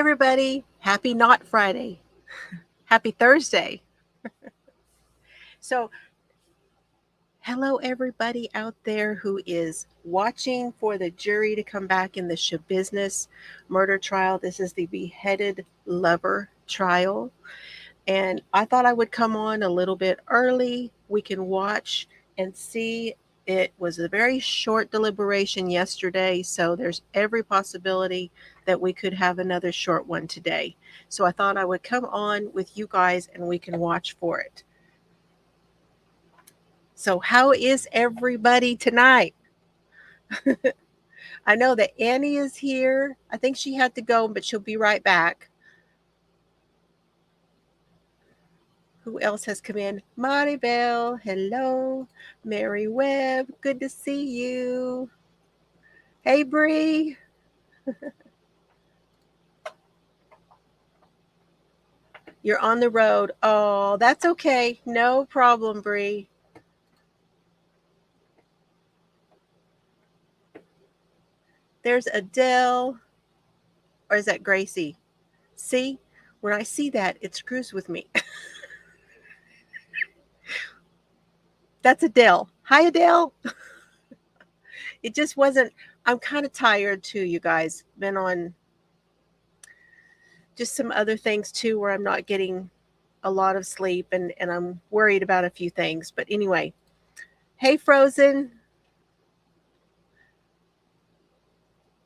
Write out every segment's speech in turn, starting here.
everybody. Happy Not Friday. Happy Thursday. So, hello, everybody out there who is watching for the jury to come back in the Schabusiness murder trial. This is the beheaded lover trial. And I thought I would come on a little bit early. We can watch and see. It was a very short deliberation yesterday, so there's every possibility that we could have another short one today. So I thought I would come on with you guys and we can watch for it. So, how is everybody tonight? I know that Annie is here. I think she had to go, but she'll be right back. Who else has come in? Maribel, hello. Mary Webb, good to see you. Hey, Bree. You're on the road. Oh, that's okay. No problem, Bree. There's Adele. Or is that Gracie? See, when I see that, it screws with me. That's Adele. Hi, Adele. It just wasn't. I'm kind of tired too, you guys. Been on just some other things too where I'm not getting a lot of sleep and I'm worried about a few things. But anyway, hey, Frozen.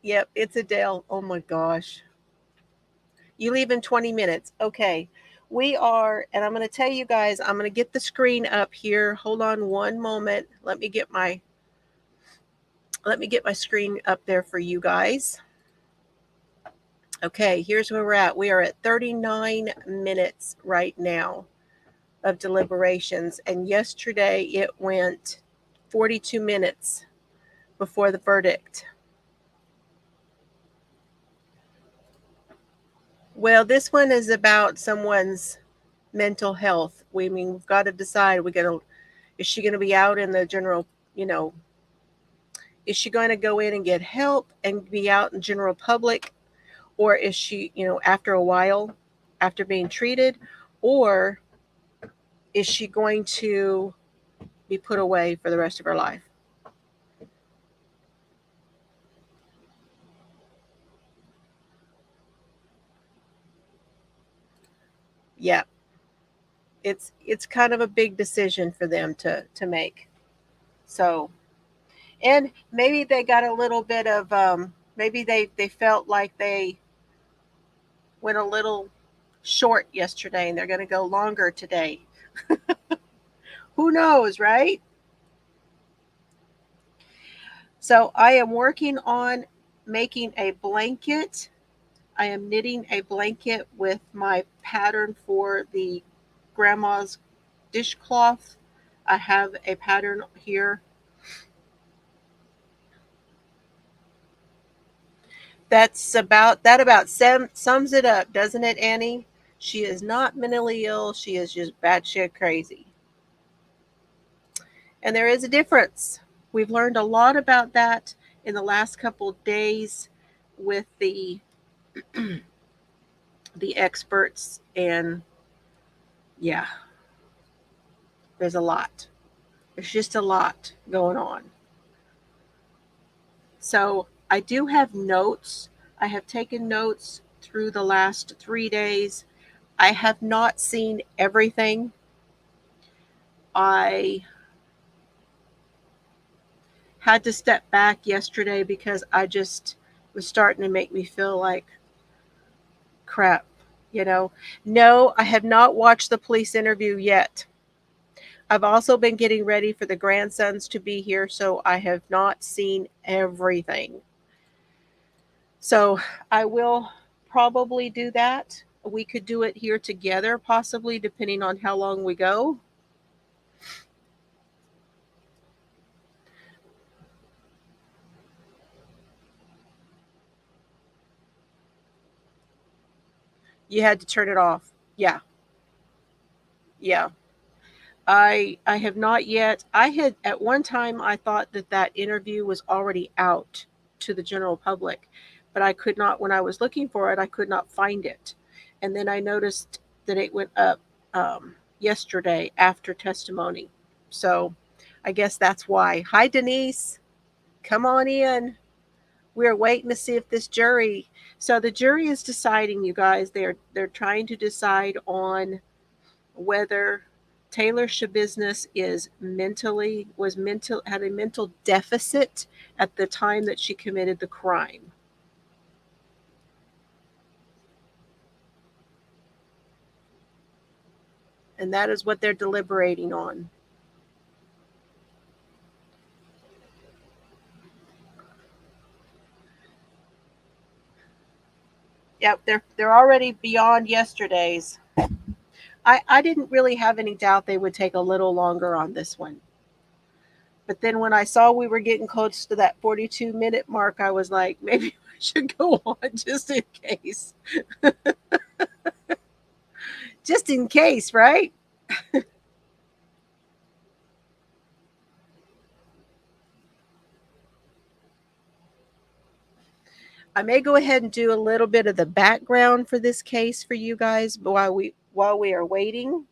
Yep, it's Adele. Oh my gosh. You leave in 20 minutes. Okay. We are, and I'm going to tell you guys, I'm going to get the screen up here. Hold on one moment. Let me get my screen up there for you guys. Okay, here's where we're at. We are at 39 minutes right now of deliberations. And yesterday it went 42 minutes before the verdict. Well, this one is about someone's mental health. We've got to decide. Is she going to be out in the general, is she going to go in and get help and be out in general public? Or is she, after a while, after being treated, or is she going to be put away for the rest of her life? Yeah. It's kind of a big decision for them to make. So, and maybe they got a little bit of maybe they felt like they went a little short yesterday and they're going to go longer today. Who knows, right? So I am working on making a blanket. I am knitting a blanket with my pattern for the grandma's dishcloth. I have a pattern here. That about sums it up, doesn't it, Annie? She is not mentally ill. She is just batshit crazy. And there is a difference. We've learned a lot about that in the last couple of days with the the experts, and yeah, there's a lot. There's just a lot going on. So I do have notes. I have taken notes through the last 3 days. I have not seen everything. I had to step back yesterday because I just was starting to make me feel like crap, No, I have not watched the police interview yet. I've also been getting ready for the grandsons to be here, so I have not seen everything. So I will probably do that. We could do it here together, possibly, depending on how long we go. You had to turn it off. Yeah. Yeah. I have not yet. I had at one time I thought that interview was already out to the general public, but I could not, when I was looking for it, I could not find it. And then I noticed that it went up yesterday after testimony. So I guess that's why. Hi, Denise. Come on in. We're waiting to see if this jury. So the jury is deciding, you guys. They're trying to decide on whether Taylor Schabusiness had a mental deficit at the time that she committed the crime. And that is what they're deliberating on. Yep, they're already beyond yesterday's. I didn't really have any doubt they would take a little longer on this one. But then when I saw we were getting close to that 42-minute mark, I was like, maybe I should go on just in case. Just in case, right? I may go ahead and do a little bit of the background for this case for you guys while we are waiting.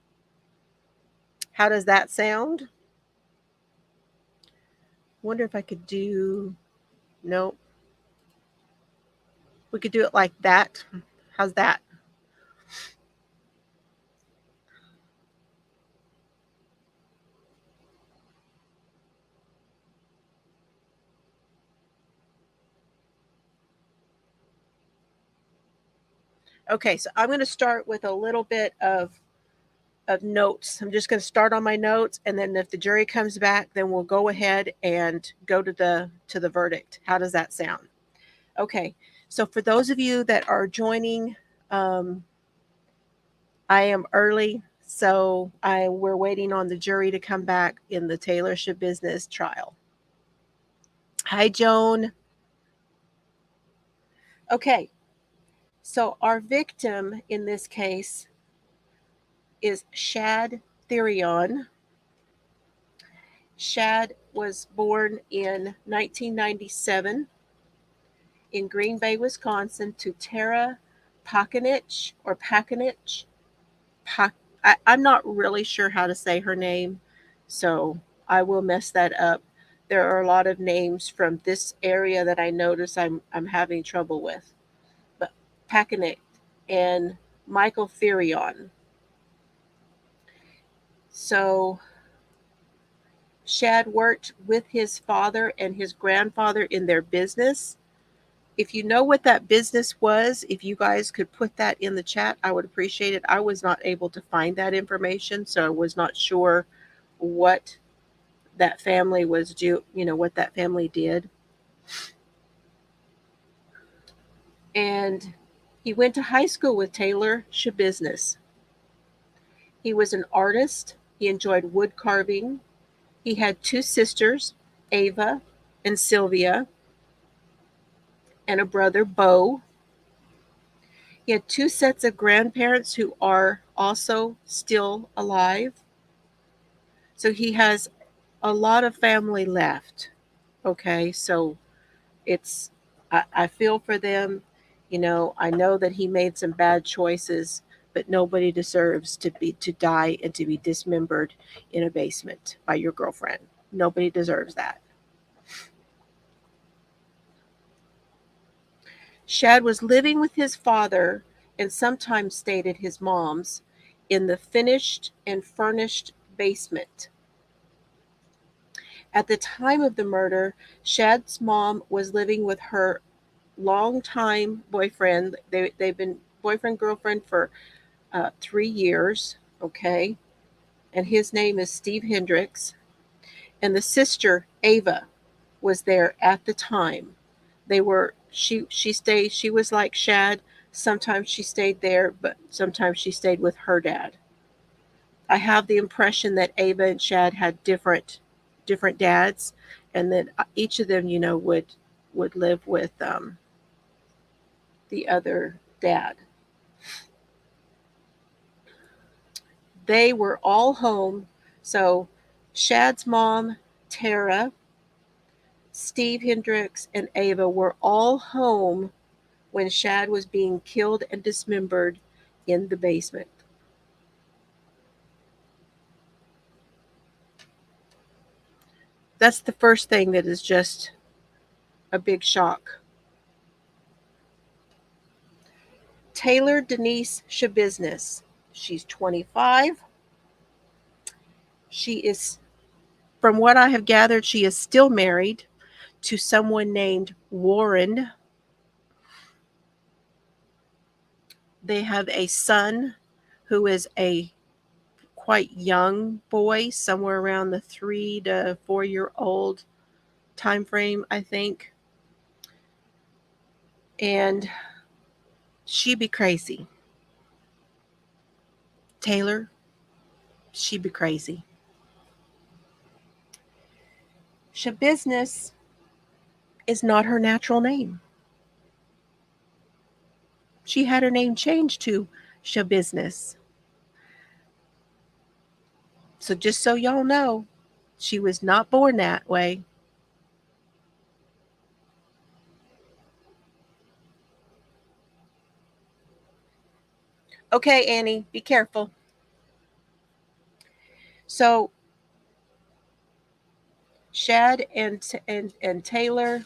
How does that sound? Wonder if I could do. Nope. We could do it like that. How's that? Okay, so I'm going to start with a little bit of notes. I'm just going to start on my notes, and then if the jury comes back, then we'll go ahead and go to the verdict. How does that sound? Okay, so for those of you that are joining, I am early, so we're waiting on the jury to come back in the Taylor Schabusiness trial. Hi, Joan. Okay, so our victim in this case is Shad Therion. Shad was born in 1997 in Green Bay, Wisconsin, to Tara Pakanich or Pakanich. I'm not really sure how to say her name, so I will mess that up. There are a lot of names from this area that I notice I'm having trouble with. But Pakanich and Michael Therion. So Shad worked with his father and his grandfather in their business. If you know what that business was, if you guys could put that in the chat, I would appreciate it. I was not able to find that information, so I was not sure what that family what that family did. And he went to high school with Taylor Schabusiness. He was an artist. He enjoyed wood carving. He had two sisters, Ava and Sylvia, and a brother, Bo. He had two sets of grandparents who are also still alive. So he has a lot of family left. Okay, so I feel for them. I know that he made some bad choices, but nobody deserves to die and to be dismembered in a basement by your girlfriend. Nobody deserves that. Shad was living with his father and sometimes stayed at his mom's in the finished and furnished basement. At the time of the murder, Shad's mom was living with her longtime boyfriend. They've been boyfriend girlfriend for 3 years. Okay, and his name is Steve Hendricks. And the sister Ava was there at the time. She stayed. She was like Shad. Sometimes she stayed there, but sometimes she stayed with her dad. I have the impression that Ava and Shad had different dads, and that each of them, would live with the other dad. They were all home. So Shad's mom, Tara, Steve Hendricks, and Ava were all home when Shad was being killed and dismembered in the basement. That's the first thing that is just a big shock. Taylor Denise Schabusiness. She's 25. She is, from what I have gathered, she is still married to someone named Warren. They have a son who is a quite young boy, somewhere around the 3 to 4 year old time frame, I think. And she be crazy. Taylor, she be crazy. Schabusiness is not her natural name. She had her name changed to Schabusiness. So just so y'all know, she was not born that way. Okay, Annie, be careful. So Shad and Taylor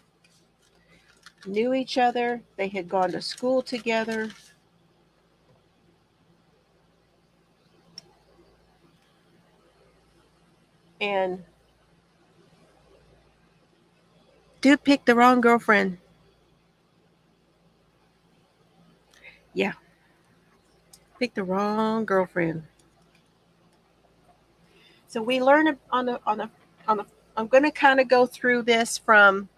knew each other. They had gone to school together. And dude picked the wrong girlfriend. Yeah, picked the wrong girlfriend. So we learn on the I'm going to kind of go through this from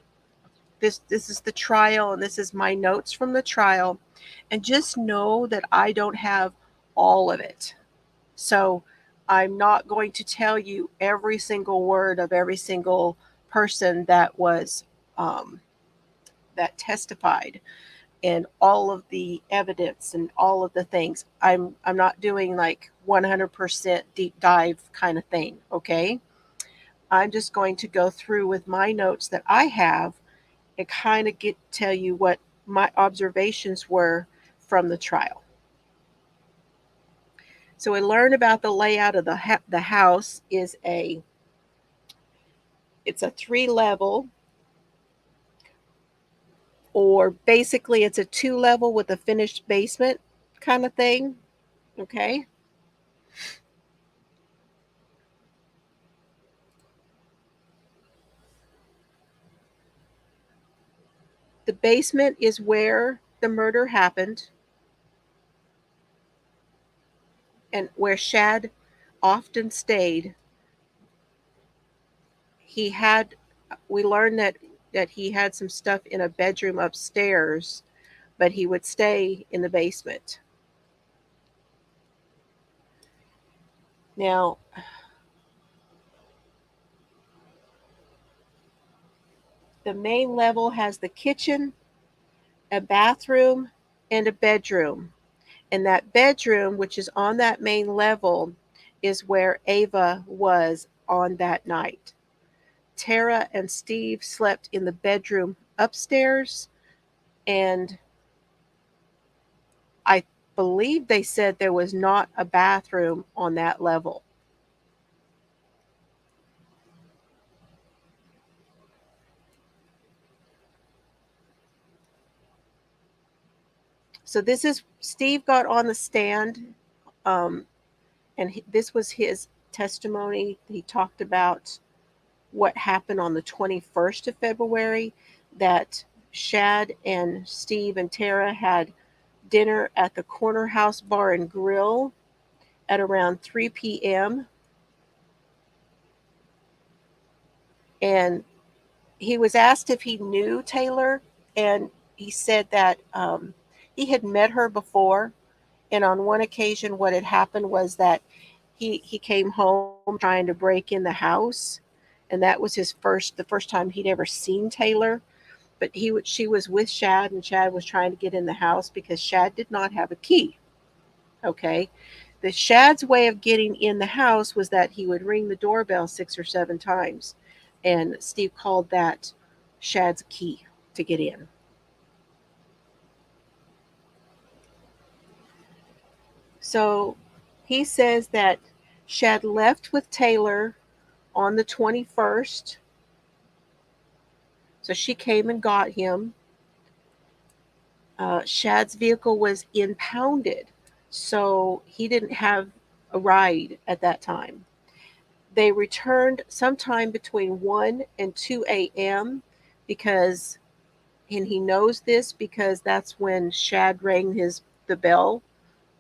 this is the trial and this is my notes from the trial, and just know that I don't have all of it. So I'm not going to tell you every single word of every single person that was that testified and all of the evidence and all of the things. I'm not doing like 100% deep dive kind of thing, okay? I'm just going to go through with my notes that I have and kind of get tell you what my observations were from the trial. So we learn about the layout of the house is it's a 3 level, or basically it's a 2 level with a finished basement kind of thing. Okay. The basement is where the murder happened and where Shad often stayed. He had we learned that he had some stuff in a bedroom upstairs, but he would stay in the basement. Now, the main level has the kitchen, a bathroom, and a bedroom. And that bedroom, which is on that main level, is where Ava was on that night. Tara and Steve slept in the bedroom upstairs, and I believe they said there was not a bathroom on that level. So this is Steve got on the stand, um, and this was his testimony. He talked about what happened on the 21st of February, that Shad and Steve and Tara had dinner at the Corner House Bar and Grill at around 3 p.m. And he was asked if he knew Taylor, and he said that he had met her before. And on one occasion, what had happened was that he came home trying to break in the house, and that was the first time he'd ever seen Taylor. But she was with Shad, and Shad was trying to get in the house because Shad did not have a key. Okay, the Shad's way of getting in the house was that he would ring the doorbell 6 or 7 times, and Steve called that Shad's key to get in. So he says that Shad left with Taylor on the 21st. So she came and got him. Shad's vehicle was impounded, so he didn't have a ride at that time. They returned sometime between 1 and 2 a.m. because, and he knows this because that's when Shad rang the bell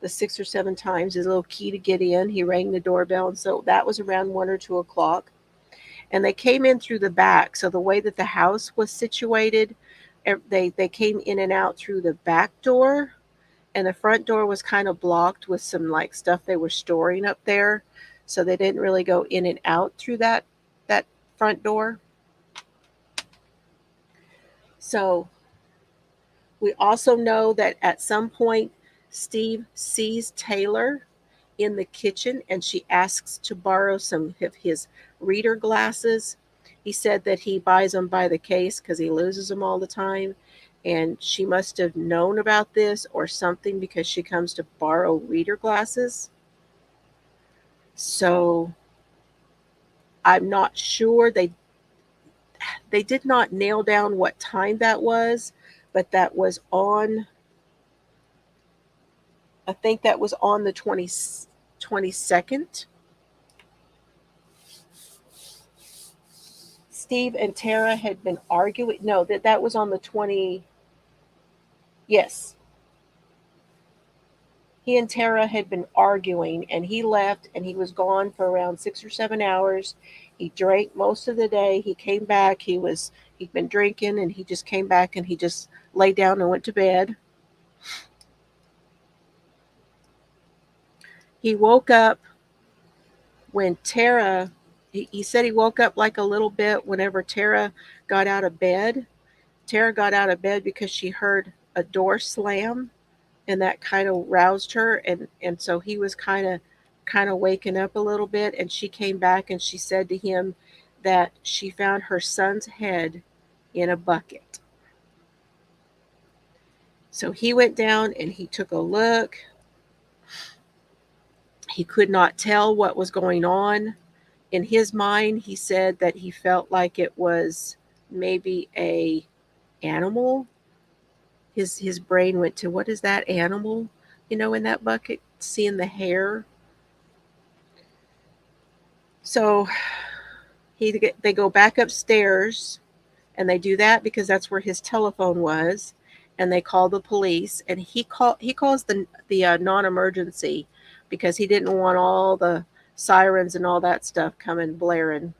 the 6 or 7 times, his little key to get in. He rang the doorbell, and so that was around 1 or 2 o'clock. And they came in through the back. So the way that the house was situated, they came in and out through the back door, and the front door was kind of blocked with some like stuff they were storing up there. So they didn't really go in and out through that front door. So we also know that at some point Steve sees Taylor in the kitchen and she asks to borrow some of his reader glasses. He said that he buys them by the case because he loses them all the time. And she must have known about this or something because she comes to borrow reader glasses. So I'm not sure. They did not nail down what time that was, but that was on, I think that was on the 22nd. Steve and Tara had been arguing. No, that was on the 20. Yes. He and Tara had been arguing, and he left, and he was gone for around 6 or 7 hours. He drank most of the day. He came back. He'd been drinking, and he just came back, and he just lay down and went to bed. He woke up when Tara. He said he woke up like a little bit whenever Tara got out of bed. Tara got out of bed because she heard a door slam, and that kind of roused her, and so he was kind of waking up a little bit, and she came back and she said to him that she found her son's head in a bucket. So he went down and he took a look. He could not tell what was going on. In his mind, he said that he felt like it was maybe a animal. His brain went to, what is that animal, in that bucket, seeing the hair. So they go back upstairs, and they do that because that's where his telephone was, and they call the police, and he calls the non-emergency because he didn't want all the sirens and all that stuff coming blaring,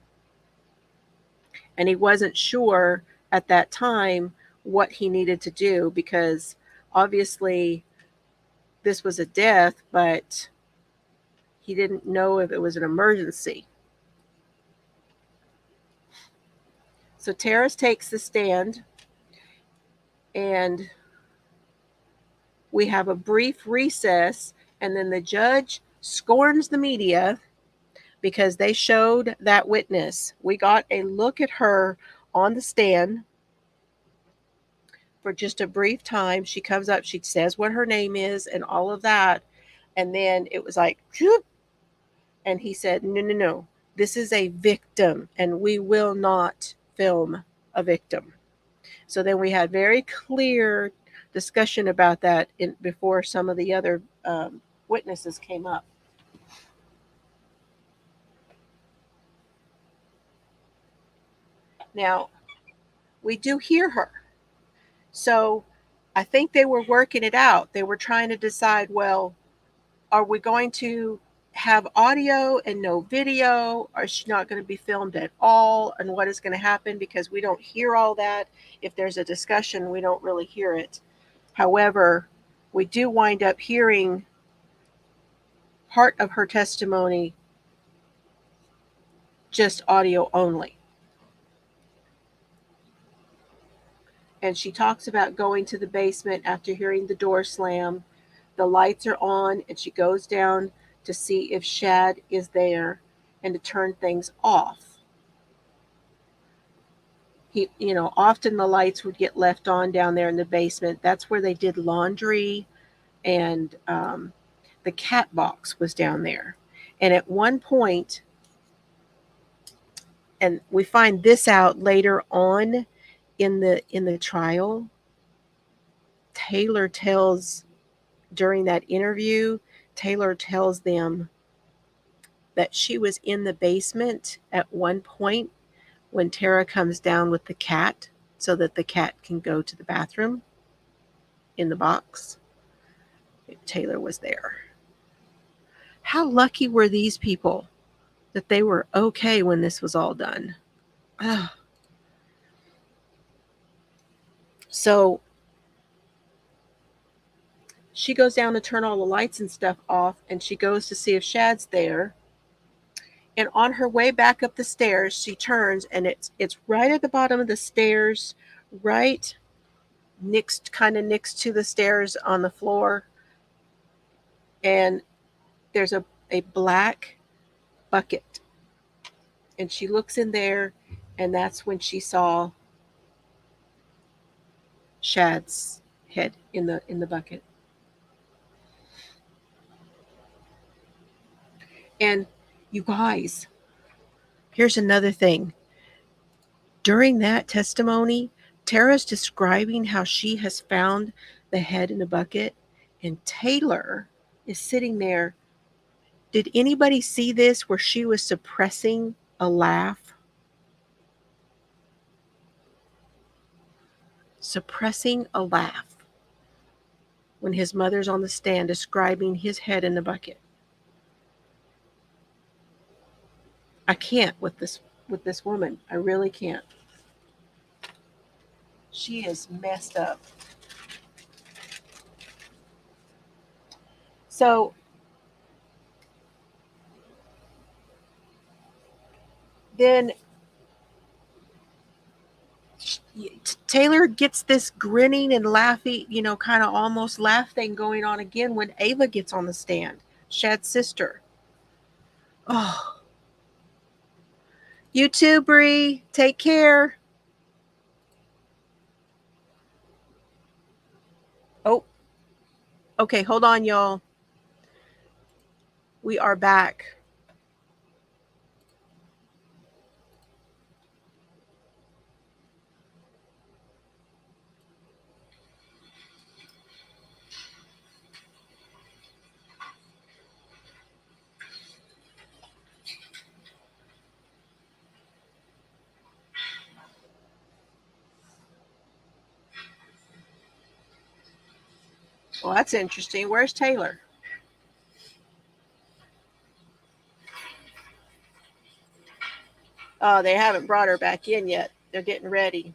and he wasn't sure at that time what he needed to do because obviously this was a death, but he didn't know if it was an emergency. So Terrace takes the stand, and we have a brief recess, and then the judge scorns the media because they showed that witness. We got a look at her on the stand for just a brief time. She comes up, she says what her name is and all of that. And then it was like, whoop, and he said, no, no, no, this is a victim, and we will not film a victim. So then we had very clear discussion about that before some of the other witnesses came up. Now, we do hear her. So I think they were working it out. They were trying to decide, well, are we going to have audio and no video? Or is she not going to be filmed at all? And what is going to happen? Because we don't hear all that. If there's a discussion, we don't really hear it. However, we do wind up hearing part of her testimony, just audio only. And she talks about going to the basement after hearing the door slam. The lights are on, and she goes down to see if Shad is there and to turn things off. Often the lights would get left on down there in the basement. That's where they did laundry, and the cat box was down there. And at one point, and we find this out later on in the trial, Taylor tells during that interview, Taylor tells them that she was in the basement at one point when Tara comes down with the cat so that the cat can go to the bathroom in the box. Taylor was there. How lucky were these people that they were okay when this was all done? Ugh. So she goes down to turn all the lights and stuff off, and she goes to see if Shad's there. And on her way back up the stairs, she turns, and it's right at the bottom of the stairs, right kind of next to the stairs on the floor. And there's a black bucket. And she looks in there, and that's when she saw Shad's head in the bucket. And you guys, here's another thing. During that testimony, Tara's describing how she has found the head in the bucket, and Taylor is sitting there. Did anybody see this where she was suppressing a laugh? Suppressing a laugh when his mother's on the stand describing his head in the bucket. I can't with this woman. I really can't. She is messed up. So then Taylor gets this grinning and laughing, kind of almost laugh thing going on again when Ava gets on the stand, Shad's sister. Oh, you too, Bree. Take care. Oh, okay. Hold on, y'all. We are back. Well, that's interesting. Where's Taylor? Oh, they haven't brought her back in yet. They're getting ready.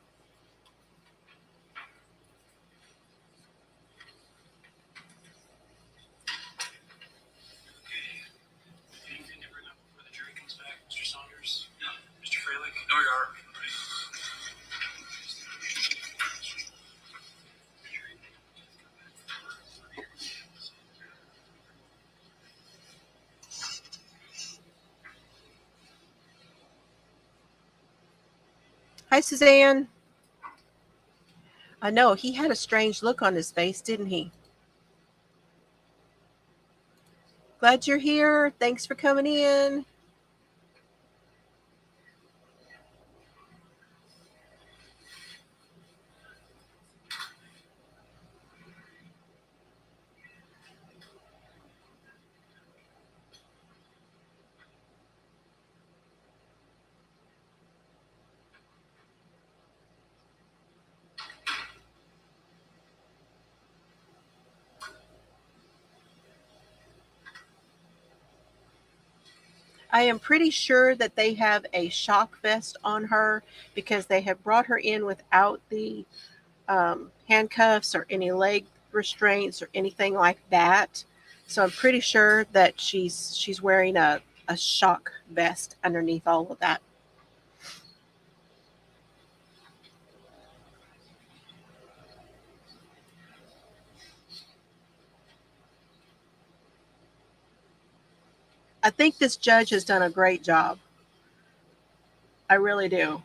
Hi, Suzanne. I know he had a strange look on his face, didn't he? Glad you're here. Thanks for coming in. I am pretty sure that they have a shock vest on her because they have brought her in without the handcuffs or any leg restraints or anything like that. So I'm pretty sure that she's wearing a shock vest underneath all of that. I think this judge has done a great job. I really do.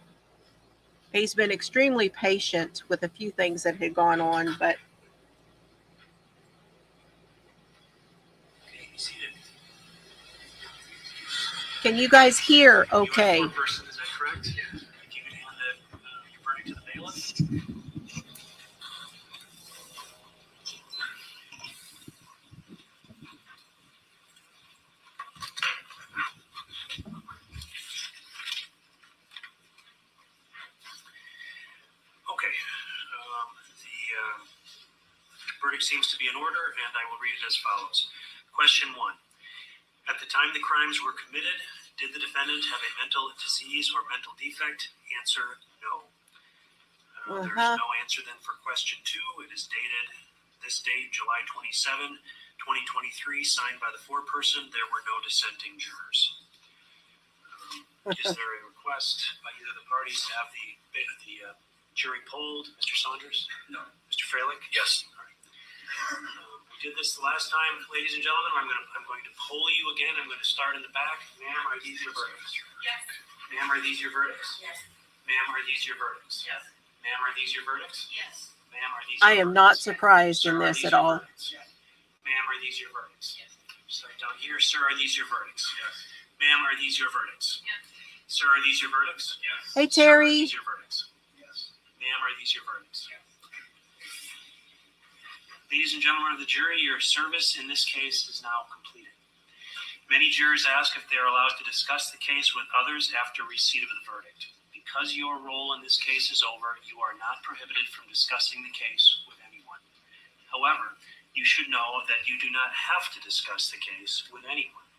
He's been extremely patient with a few things that had gone on, but Can you guys hear okay? You are foreperson, is that correct? Yeah. If you could hand your verdict to the bailiff. Okay. The verdict seems to be in order, and I will read it as follows. Question 1. At the time the crimes were committed, did the defendant have a mental disease or mental defect? Answer, no. There is no answer then for question 2. It is dated this date, July 27, 2023, signed by the foreperson. There were no dissenting jurors. Is there a request by either of the parties to have the jury polled? Mr. Saunders? No. Mr. Freilich? Yes. All right. We did this the last time, ladies and gentlemen. I'm going to poll you again. I'm going to start in the back. Ma'am, are these your verdicts? Yes. Ma'am, are these your verdicts? Yes. Ma'am, are these your verdicts? Yes. Ma'am, are these your verdicts? Yes. Ma'am, are these your verdicts? I am not surprised in this at all. Ma'am, are these your verdicts? Yes. So down here, sir, are these your verdicts? Yes. Ma'am, are these your verdicts? Yes. Sir, are these your verdicts? Yes. Hey, Terry. Sir, are these your verdicts? Yes. Ma'am, are these your verdicts? Yes. Ladies and gentlemen of the jury, your service in this case is now completed. Many jurors ask if they are allowed to discuss the case with others after receipt of the verdict. Because your role in this case is over, you are not prohibited from discussing the case with anyone. However, you should know that you do not have to discuss the case with anyone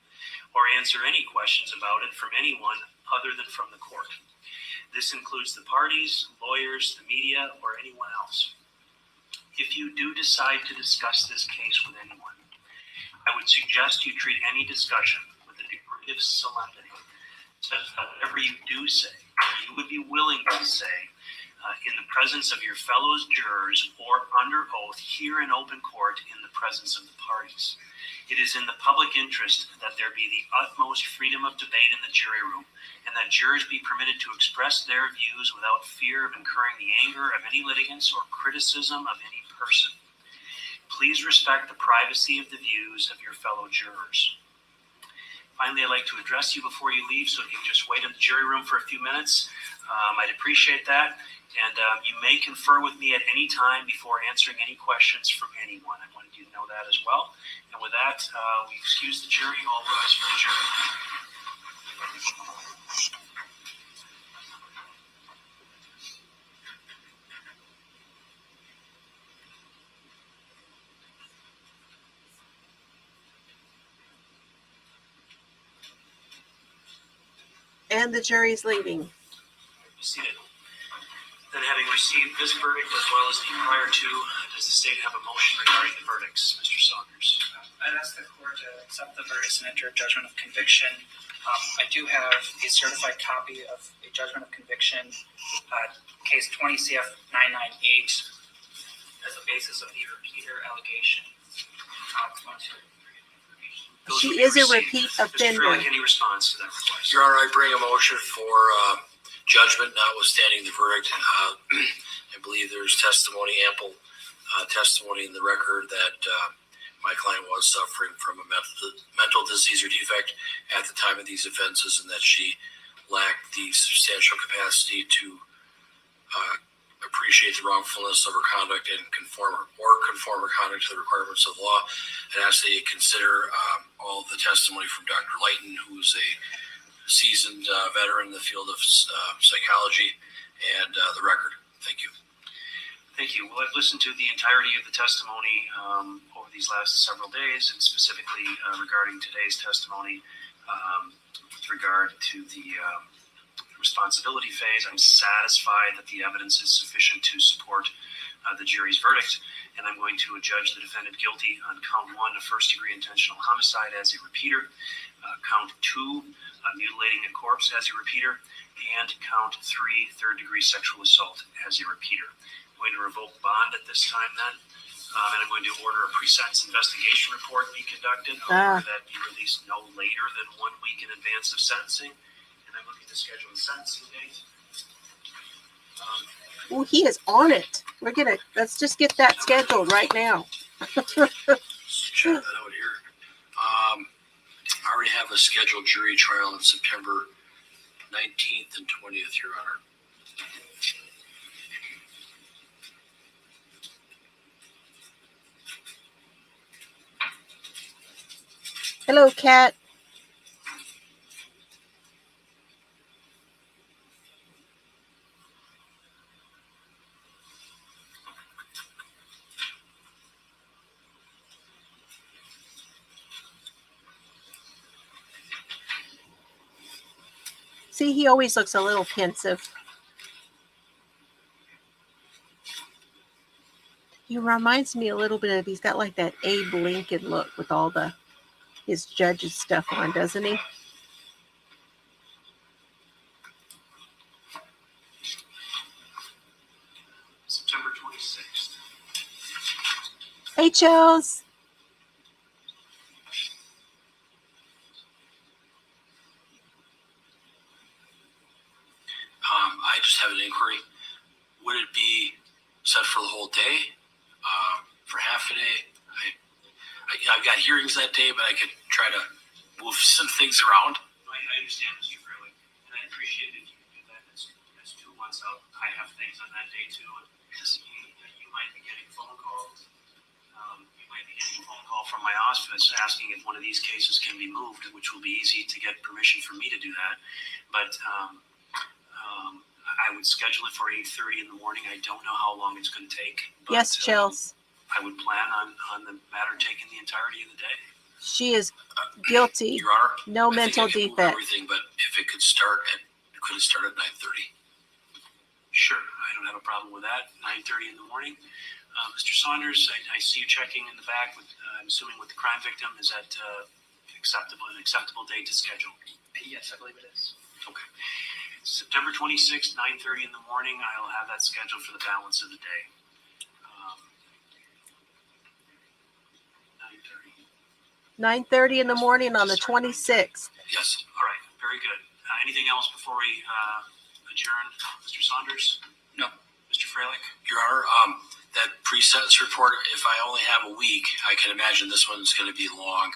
or answer any questions about it from anyone other than from the court. This includes the parties, lawyers, the media, or anyone else. If you do decide to discuss this case with anyone, I would suggest you treat any discussion with a degree of solemnity, such that whatever you do say, you would be willing to say in the presence of your fellow jurors or under oath here in open court in the presence of the parties. It is in the public interest that there be the utmost freedom of debate in the jury room, and that jurors be permitted to express their views without fear of incurring the anger of any litigants or criticism of any person. Please respect the privacy of the views of your fellow jurors. Finally, I'd like to address you before you leave, so if you can just wait in the jury room for a few minutes, I'd appreciate that. And you may confer with me at any time before answering any questions from anyone. I wanted you to know that as well. And with that, we excuse the jury. All rise for the jury. And the jury's leaving. Be seated. Then, having received this verdict as well as the prior two, does the state have a motion regarding the verdicts? Mr. Saunders. I'd ask the court to accept the verdicts and enter a judgment of conviction. I do have a certified copy of a judgment of conviction, case 20 CF 998, as the basis of the repeater allegation. She is a repeat offender. Mr. Freilich, any response to that request? Your Honor, I bring a motion for judgment notwithstanding the verdict. I believe there's ample testimony in the record that my client was suffering from a mental disease or defect at the time of these offenses, and that she lacked the substantial capacity to appreciate the wrongfulness of her conduct and conform her conduct to the requirements of the law. And ask that you consider all the testimony from Dr. Lighton, who's a seasoned veteran in the field of psychology, and the record. Thank you. Thank you. Well, I've listened to the entirety of the testimony over these last several days, and specifically regarding today's testimony with regard to the responsibility phase. I'm satisfied that the evidence is sufficient to support the jury's verdict, and I'm going to adjudge the defendant guilty on count 1 of first-degree intentional homicide as a repeater, count 2, mutilating a corpse as a repeater, and count 3, third-degree sexual assault as a repeater. I'm going to revoke bond at this time then, and I'm going to order a pre-sentence investigation report be conducted. I'll order that be released no later than 1 week in advance of sentencing, and I'm looking to schedule the sentencing date. Oh, he is on it. Let's just get that scheduled right now. Check that out here. I already have a scheduled jury trial on September 19th and 20th, Your Honor. Hello, Kat. See, he always looks a little pensive. He reminds me a little bit of, he's got like that Abe Lincoln look with all his judge's stuff on, doesn't he? September 26th. Hey, Chels. I just have an inquiry. Would it be set for the whole day? For half a day? I've got hearings that day, but I could try to move some things around. I understand, Mr. Fairley, and I appreciate it if you can do that. That's 2 months out. I have things on that day too. Because you might be getting phone calls. You might be getting a phone call from my office asking if one of these cases can be moved, which will be easy to get permission for me to do that. But I would schedule it for 8:30 in the morning. I don't know how long it's going to take. But, Yes, Chels. I would plan on the matter taking the entirety of the day. She is guilty. Your Honor, No I mental think I can move defect. everything, but if it could start at 9:30? Sure, I don't have a problem with that. 9:30 in the morning. Mr. Saunders, I see you checking in the back. I'm assuming with the crime victim. Is that an acceptable date to schedule? Yes, I believe it is. Okay. September 26th, 9:30 in the morning. I'll have that scheduled for the balance of the day. 9:30 in the morning on the 26th. Yes. All right, very good. Anything else before we adjourn, Mr. Saunders? No. Mr. Freilich? Your Honor, that pre-sentence report, if I only have a week, I can imagine this one's going to be long.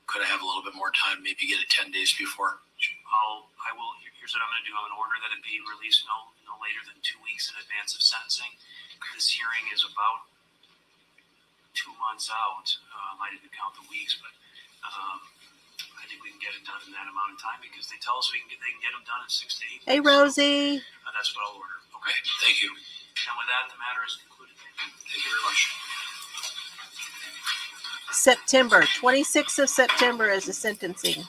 Could I have a little bit more time, maybe get it 10 days before? I will. Here's what I'm going to do. I'm going to order that it be released no later than 2 weeks in advance of sentencing. This hearing is about 2 months out. I didn't count the weeks, but I think we can get it done in that amount of time because they tell us they can get them done in 6 to 8 weeks. Hey, Rosie. So, that's what I'll order. Okay, thank you. And with that, the matter is concluded. Thank you very much. September, 26th of September is the sentencing.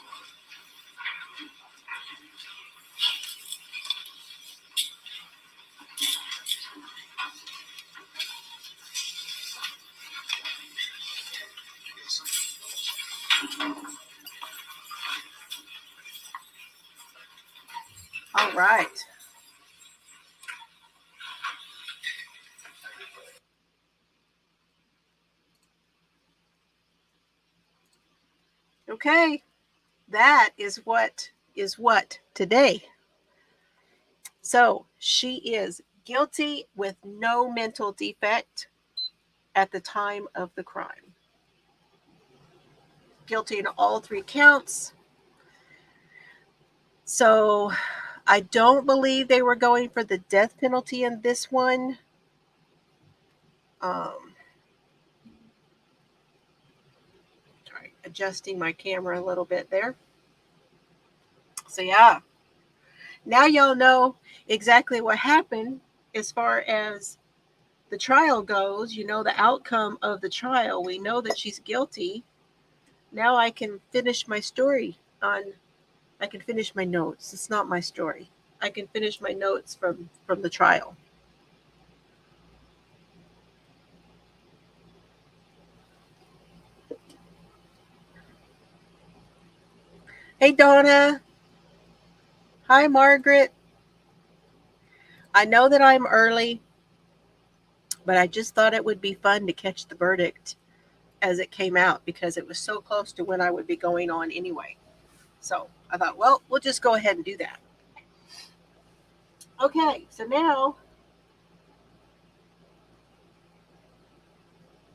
All right. Okay. That is what today. So she is guilty with no mental defect at the time of the crime. Guilty in all 3 counts. So I don't believe they were going for the death penalty in this one. Sorry, adjusting my camera a little bit there. So yeah, now y'all know exactly what happened as far as the trial goes. You know the outcome of the trial. We know that she's guilty. Now I can finish my story I can finish my notes. It's not my story. I can finish my notes from the trial. Hey, Donna. Hi, Margaret. I know that I'm early, but I just thought it would be fun to catch the verdict as it came out because it was so close to when I would be going on anyway. So I thought, well, we'll just go ahead and do that. Okay, so now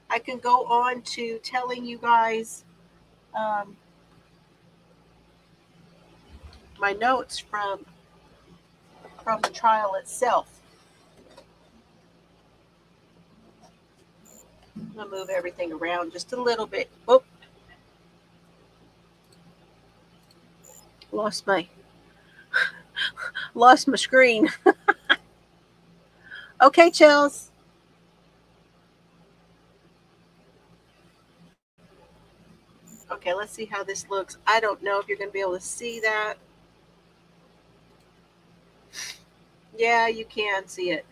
I can go on to telling you guys my notes from the trial itself. I'm gonna move everything around just a little bit. Oh, lost my lost my screen. Okay, Chels. Okay, let's see how this looks. I don't know if you're gonna be able to see that. Yeah, you can see it.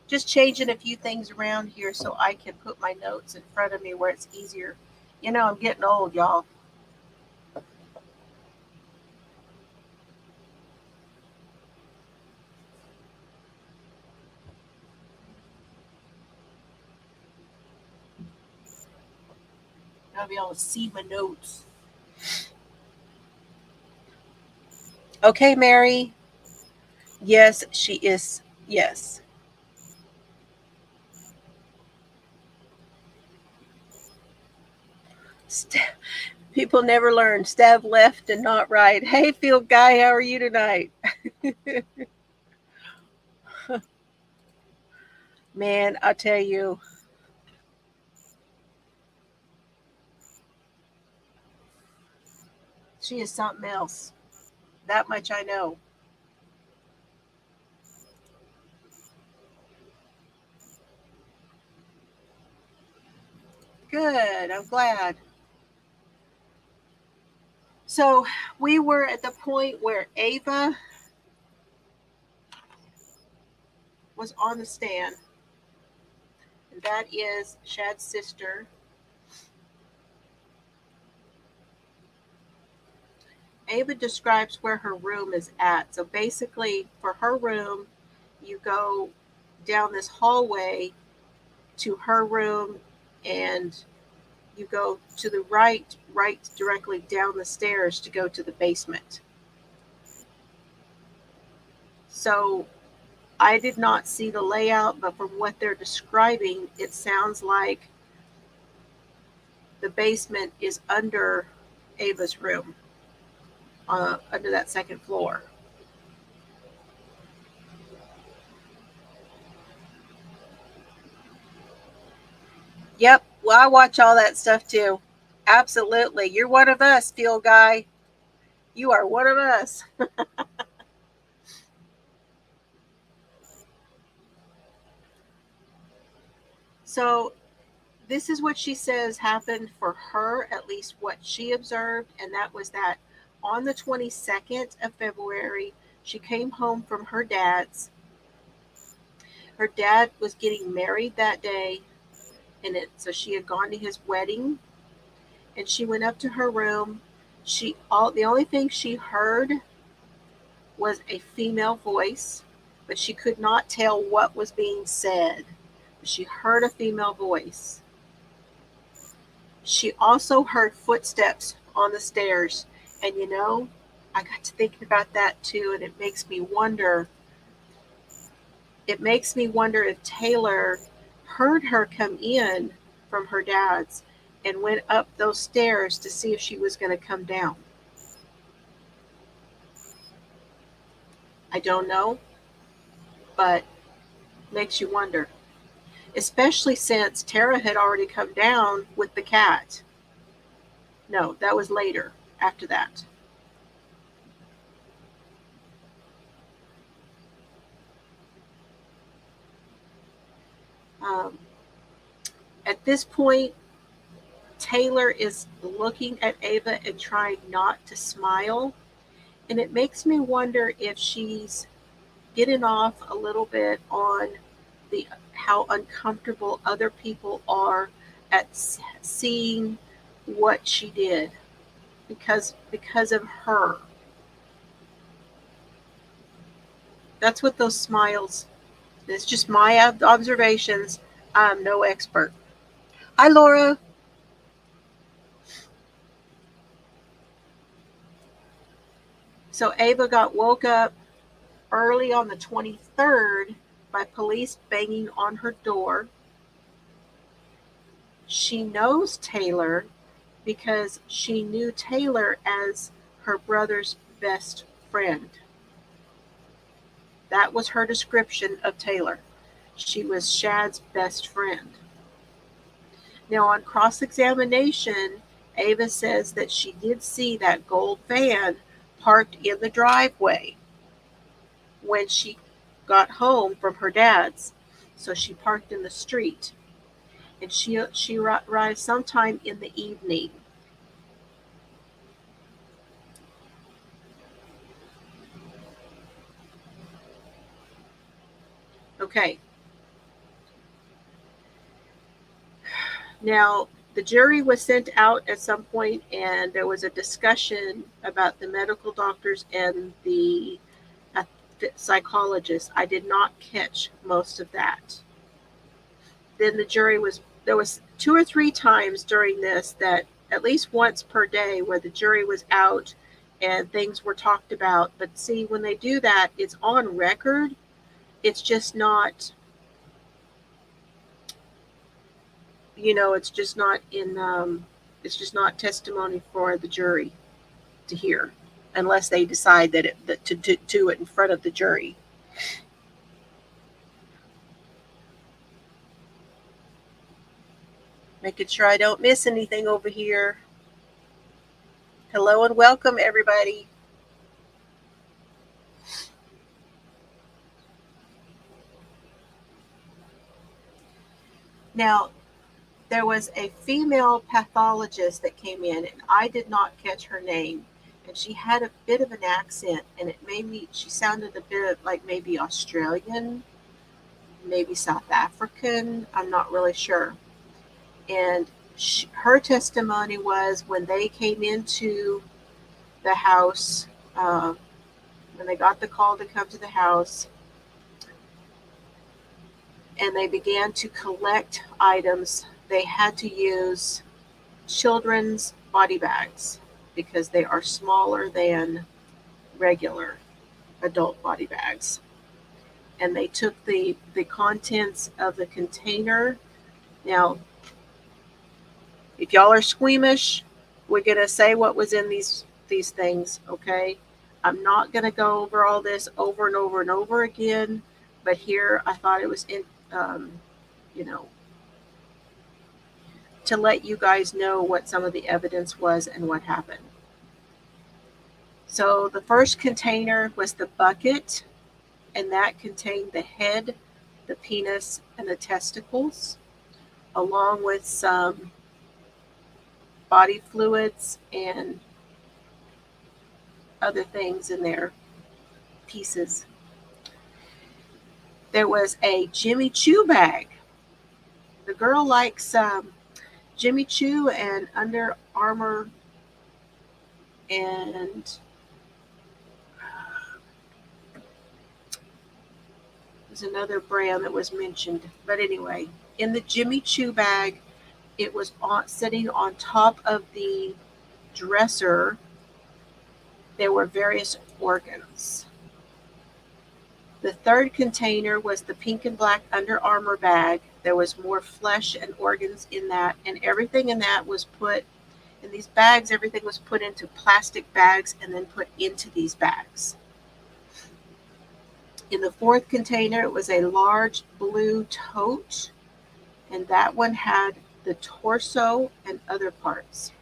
Just changing a few things around here so I can put my notes in front of me where it's easier. You know, I'm getting old, y'all. I'll be able to see my notes. Okay, Mary. Yes, she is. Yes. People never learn. Stab left and not right. Hey, field guy, how are you tonight? Man, I'll tell you, she is something else. That much I know. Good. I'm glad. So we were at the point where Ava was on the stand. And that is Shad's sister. Ava describes where her room is at. So basically, for her room, you go down this hallway to her room and you go to the right directly down the stairs to go to the basement. So I did not see the layout, but from what they're describing, it sounds like the basement is under Ava's room, under that second floor. Yep. Well, I watch all that stuff too. Absolutely. You're one of us, field guy. You are one of us. So, this is what she says happened for her, at least what she observed, and that was that on the 22nd of February, she came home from her dad's. Her dad was getting married that day, so she had gone to his wedding, and she went up to her room. The only thing she heard was a female voice, but she could not tell what was being said. She heard a female voice. She also heard footsteps on the stairs. And I got to thinking about that too, and it makes me wonder. It makes me wonder if Taylor heard her come in from her dad's and went up those stairs to see if she was going to come down. I don't know, but makes you wonder. Especially since Tara had already come down with the cat. No, that was later, after that. Um, at this point, Taylor is looking at Ava and trying not to smile. And it makes me wonder if she's getting off a little bit on how uncomfortable other people are at seeing what she did because of her. That's what those smiles. It's just my observations. I'm no expert. Hi, Laura. So Ava got woke up early on the 23rd by police banging on her door. She knows Taylor because she knew Taylor as her brother's best friend. That was her description of Taylor. She was Shad's best friend. Now, on cross-examination, Ava says that she did see that gold van parked in the driveway when she got home from her dad's. So she parked in the street. And she arrived sometime in the evening. Okay. Now, the jury was sent out at some point, and there was a discussion about the medical doctors and the psychologist. I did not catch most of that. Then there was 2 or 3 times during this, that at least once per day, where the jury was out and things were talked about. But see, when they do that, it's on record. It's just not, it's just not it's just not testimony for the jury to hear, unless they decide to do it in front of the jury. Making sure I don't miss anything over here. Hello and welcome, everybody. Now, there was a female pathologist that came in, and I did not catch her name. And she had a bit of an accent, and she sounded a bit like maybe Australian, maybe South African. I'm not really sure. And her testimony was, when they came into the house, when they got the call to come to the house, and they began to collect items, they had to use children's body bags because they are smaller than regular adult body bags. And they took the contents of the container. Now, if y'all are squeamish, we're going to say what was in these things, okay? I'm not going to go over all this over and over and over again, but here I thought it was to let you guys know what some of the evidence was and what happened. So the first container was the bucket, and that contained the head, the penis, and the testicles, along with some body fluids and other things in there, pieces. There was a Jimmy Choo bag. The girl likes Jimmy Choo and Under Armour, and there's another brand that was mentioned. But anyway, in the Jimmy Choo bag, it was sitting on top of the dresser. There were various organs. The third container was the pink and black Under Armour bag. There was more flesh and organs in that, and everything in that was put in these bags. Everything was put into plastic bags and then put into these bags. In the fourth container, it was a large blue tote, and that one had the torso and other parts.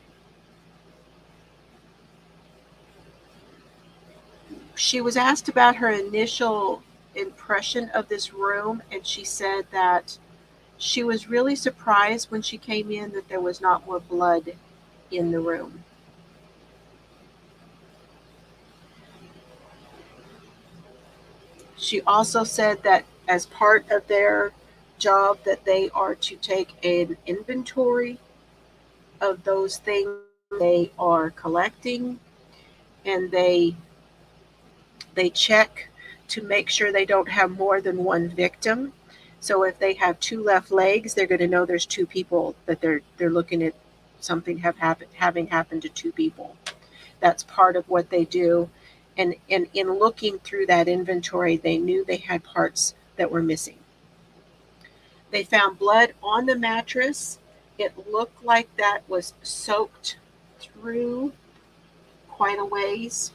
She was asked about her initial impression of this room, and she said that she was really surprised when she came in that there was not more blood in the room. She also said that as part of their job, that they are to take an inventory of those things they are collecting, and they check to make sure they don't have more than one victim. So if they have 2 left legs, they're going to know there's 2 people, that they're looking at something having happened to 2 people. That's part of what they do. And in looking through that inventory, they knew they had parts that were missing. They found blood on the mattress. It looked like that was soaked through quite a ways.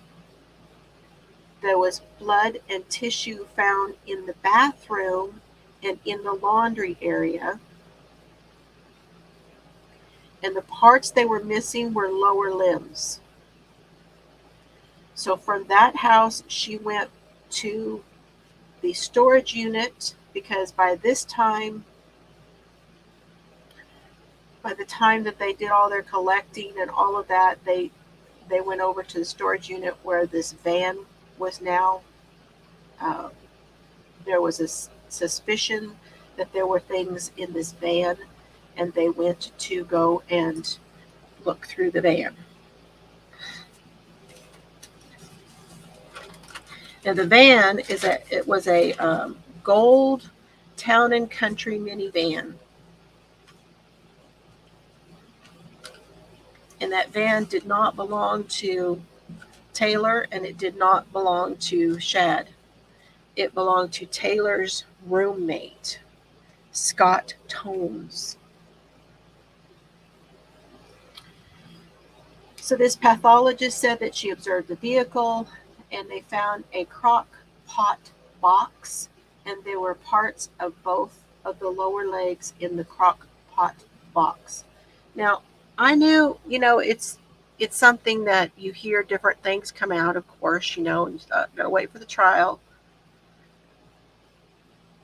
There was blood and tissue found in the bathroom and in the laundry area. And the parts they were missing were lower limbs. So from that house, she went to the storage unit because by the time that they did all their collecting and all of that, they went over to the storage unit where this van was now. Uh, there was a suspicion that there were things in this van, and they went to go and look through the van. Now the van was a gold Town and Country minivan. And that van did not belong to Taylor, and it did not belong to Shad. It belonged to Taylor's roommate, Scott Tomes. So this pathologist said that she observed the vehicle, and they found a crock pot box, and there were parts of both of the lower legs in the crock pot box. Now, I knew, it's something that you hear different things come out, of course, and you gotta wait for the trial.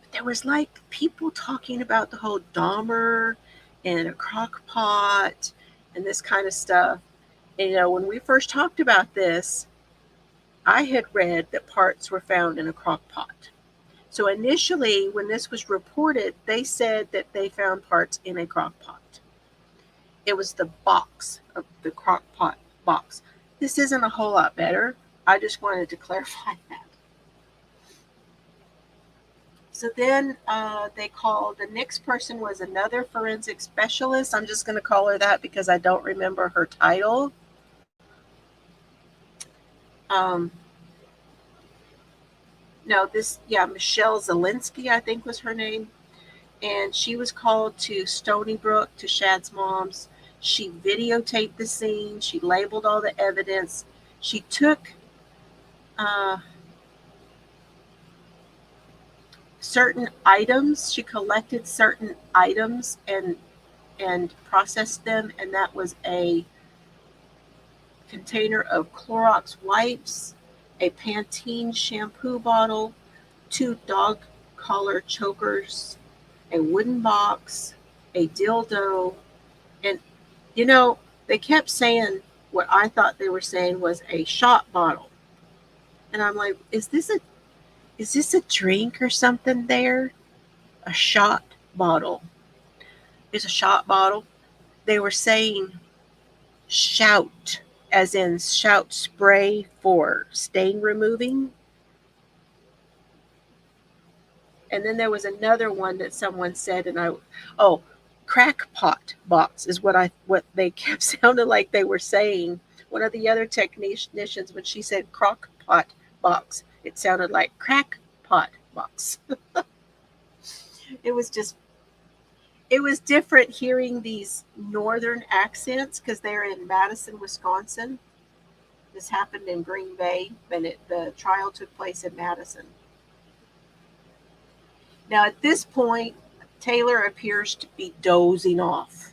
But there was like people talking about the whole Dahmer and a crock pot and this kind of stuff. And when we first talked about this, I had read that parts were found in a crock pot. So initially, when this was reported, they said that they found parts in a crock pot. It was the box of the crock pot box. This isn't a whole lot better. I just wanted to clarify that. So then they called, the next person was another forensic specialist. I'm just going to call her that because I don't remember her title. Michelle Zielinski, I think was her name. And she was called to Stony Brook, to Shad's mom's. She videotaped the scene. She labeled all the evidence. She took certain items. She collected certain items and processed them. And that was a container of Clorox wipes, a Pantene shampoo bottle, 2 dog collar chokers, a wooden box, a dildo, and they kept saying what I thought they were saying was a shot bottle. And I'm like, is this a drink or something there? A shot bottle. It's a shot bottle. They were saying shout, as in shout spray for stain removing. And then there was another one that someone said, and crackpot box is what they kept sounding like they were saying. One of the other technicians, when she said crockpot box, it sounded like crackpot box. It was different hearing these northern accents because they're in Madison, Wisconsin. This happened in Green Bay, but the trial took place in Madison. Now, at this point, Taylor appears to be dozing off.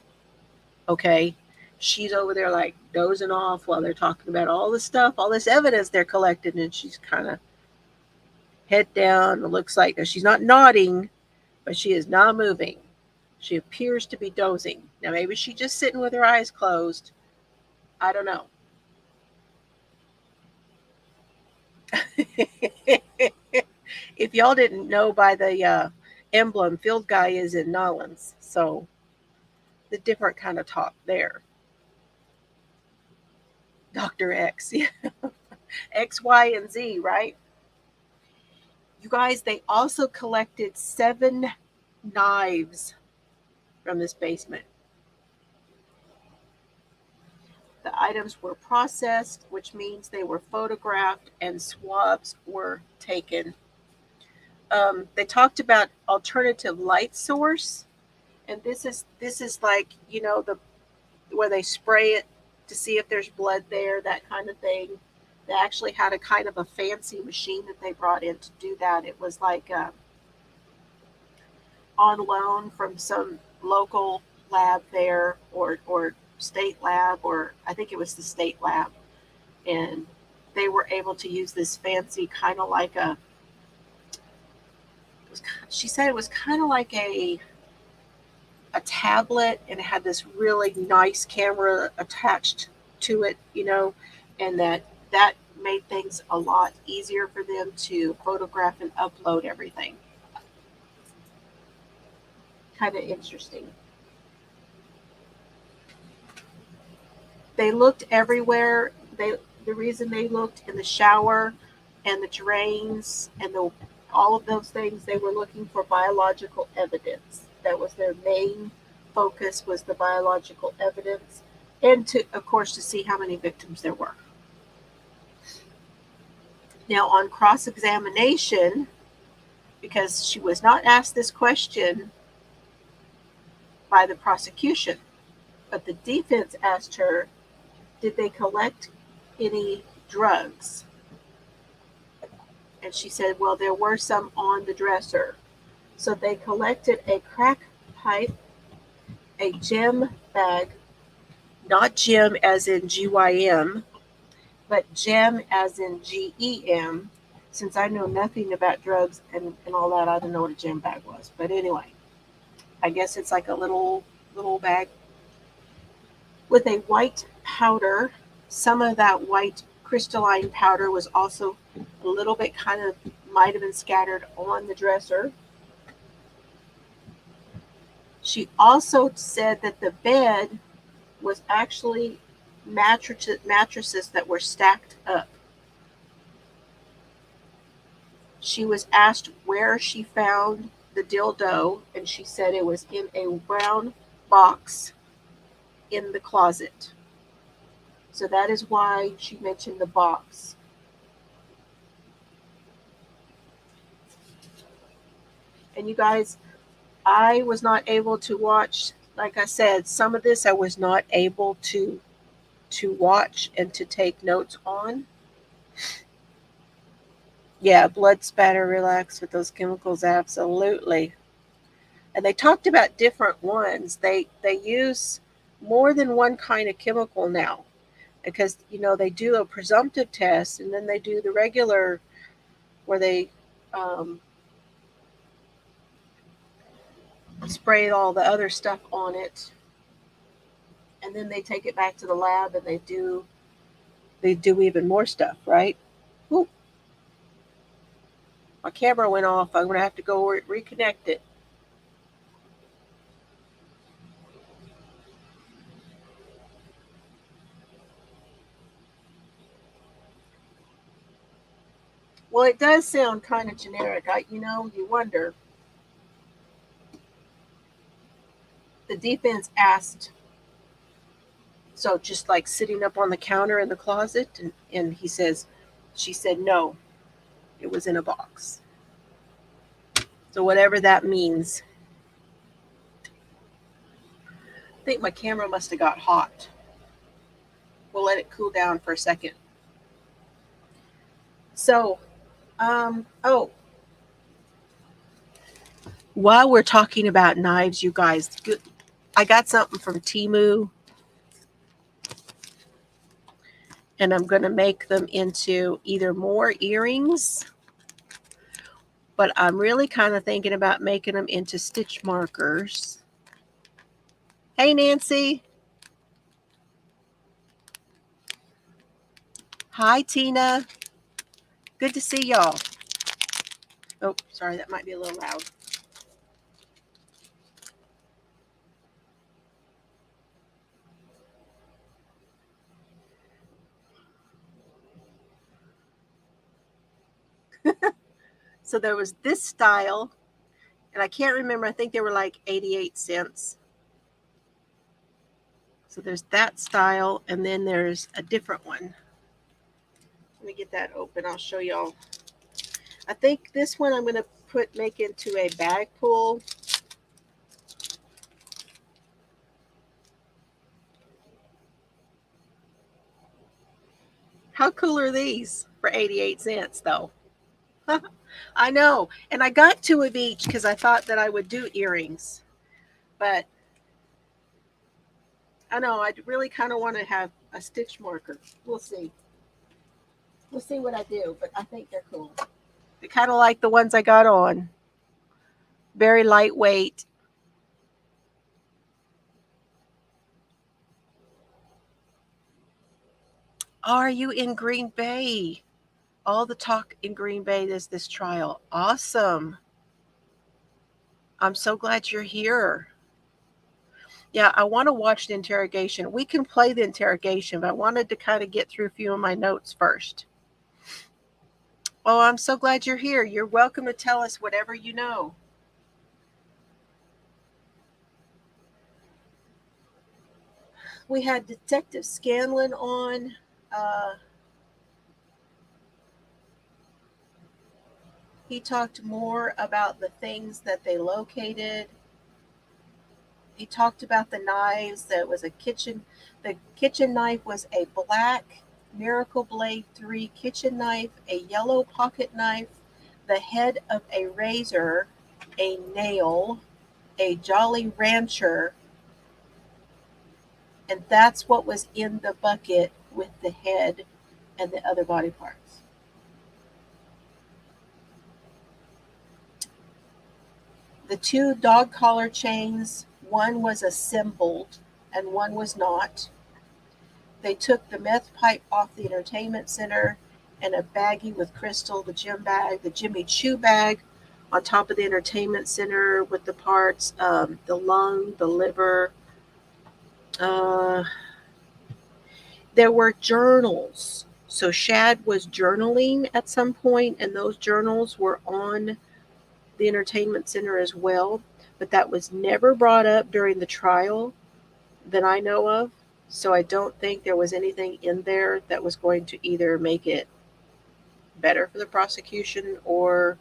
Okay? She's over there like dozing off while they're talking about all this stuff, all this evidence they're collecting, and she's kind of head down. It looks like she's not nodding, but she is not moving. She appears to be dozing. Now, maybe she's just sitting with her eyes closed. I don't know. If y'all didn't know by the emblem, Field Guy is in Nolans. So, the different kind of talk there. Dr. X. Yeah. X, Y, and Z, right? You guys, they also collected 7 knives from this basement. The items were processed, which means they were photographed and swabs were taken they talked about alternative light source, and this is like, you know, the where they spray it to see if there's blood there, that kind of thing. They actually had a kind of a fancy machine that they brought in to do that. It was like on loan from some local lab there, or state lab, or I think it was the state lab, and they were able to use this fancy kind of like a. She said it was kind of like a tablet, and it had this really nice camera attached to it, you know, and that made things a lot easier for them to photograph and upload everything. Kind of interesting. They looked everywhere. The reason they looked in the shower and the drains and all of those things, they were looking for biological evidence. That was their main focus, was the biological evidence, and to, of course, to see how many victims there were. Now, on cross-examination, because she was not asked this question by the prosecution, but the defense asked her, did they collect any drugs? And she said, well, there were some on the dresser. So they collected a crack pipe, a gem bag, not gem as in GYM, but gem as in GEM. Since I know nothing about drugs and all that, I don't know what a gem bag was. But anyway, I guess it's like a little bag with a white powder. Some of that white crystalline powder was also a little bit kind of might have been scattered on the dresser. She also said that the bed was actually mattresses that were stacked up. She was asked where she found the dildo, and she said it was in a brown box in the closet. So that is why she mentioned the box. And you guys, I was not able to watch, like I said, some of this I was not able to watch and to take notes on. Yeah, blood spatter, relax with those chemicals, absolutely. And they talked about different ones. They use more than one kind of chemical now, because, you know, they do a presumptive test, and then they do the regular where they spray all the other stuff on it, and then they take it back to the lab and they do even more stuff, right? Whoop. My camera went off. I'm going to have to go reconnect it. Well, it does sound kind of generic. You wonder. The defense asked, so just like sitting up on the counter in the closet, and she said no, it was in a box. So whatever that means. I think my camera must have got hot. We'll let it cool down for a second. So, while we're talking about knives, you guys, I got something from Temu, and I'm going to make them into either more earrings, but I'm really kind of thinking about making them into stitch markers. Hey, Nancy. Hi, Tina. Good to see y'all. Oh, sorry, that might be a little loud. So there was this style, and I can't remember. I think they were like 88 cents. So there's that style, and then there's a different one. Let me get that open. I'll show y'all. I think this one I'm going to make into a bag pull. How cool are these for 88 cents though? I know. And I got 2 of each because I thought that I would do earrings. But I know I really kind of want to have a stitch marker. We'll see. We'll see what I do, but I think they're cool. They're kind of like the ones I got on. Very lightweight. Are you in Green Bay? All the talk in Green Bay is this trial. Awesome. I'm so glad you're here. Yeah, I want to watch the interrogation. We can play the interrogation, but I wanted to kind of get through a few of my notes first. Oh, I'm so glad you're here. You're welcome to tell us whatever you know. We had Detective Scanlon on. He talked more about the things that they located. He talked about the knives. That was a kitchen. The kitchen knife was a black Miracle Blade 3 kitchen knife, a yellow pocket knife, the head of a razor, a nail, a Jolly Rancher, and that's what was in the bucket with the head and the other body parts. The 2 dog collar chains, one was assembled and one was not. They took the meth pipe off the entertainment center and a baggie with Crystal, the gym bag, the Jimmy Choo bag on top of the entertainment center with the parts, the lung, the liver. There were journals. So Shad was journaling at some point, and those journals were on the entertainment center as well. But that was never brought up during the trial that I know of. So I don't think there was anything in there that was going to either make it better for the prosecution or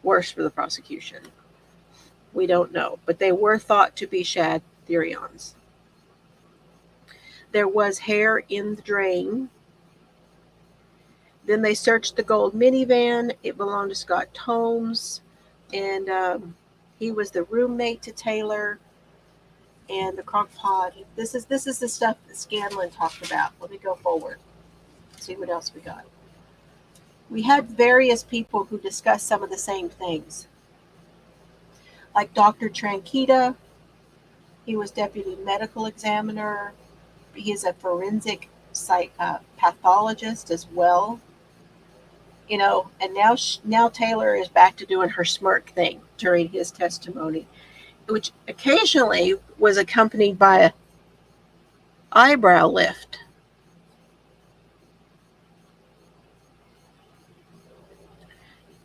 worse for the prosecution. We don't know. But they were thought to be Shad Therions. There was hair in the drain. Then they searched the gold minivan. It belonged to Scott Tomes. And he was the roommate to Taylor. And the crock pot. This is the stuff that Scanlon talked about. Let me go forward. See what else we got. We had various people who discussed some of the same things. Like Dr. Tranquita. He was deputy medical examiner. He is a forensic pathologist as well. You know, and now Taylor is back to doing her smirk thing during his testimony, which occasionally was accompanied by an eyebrow lift.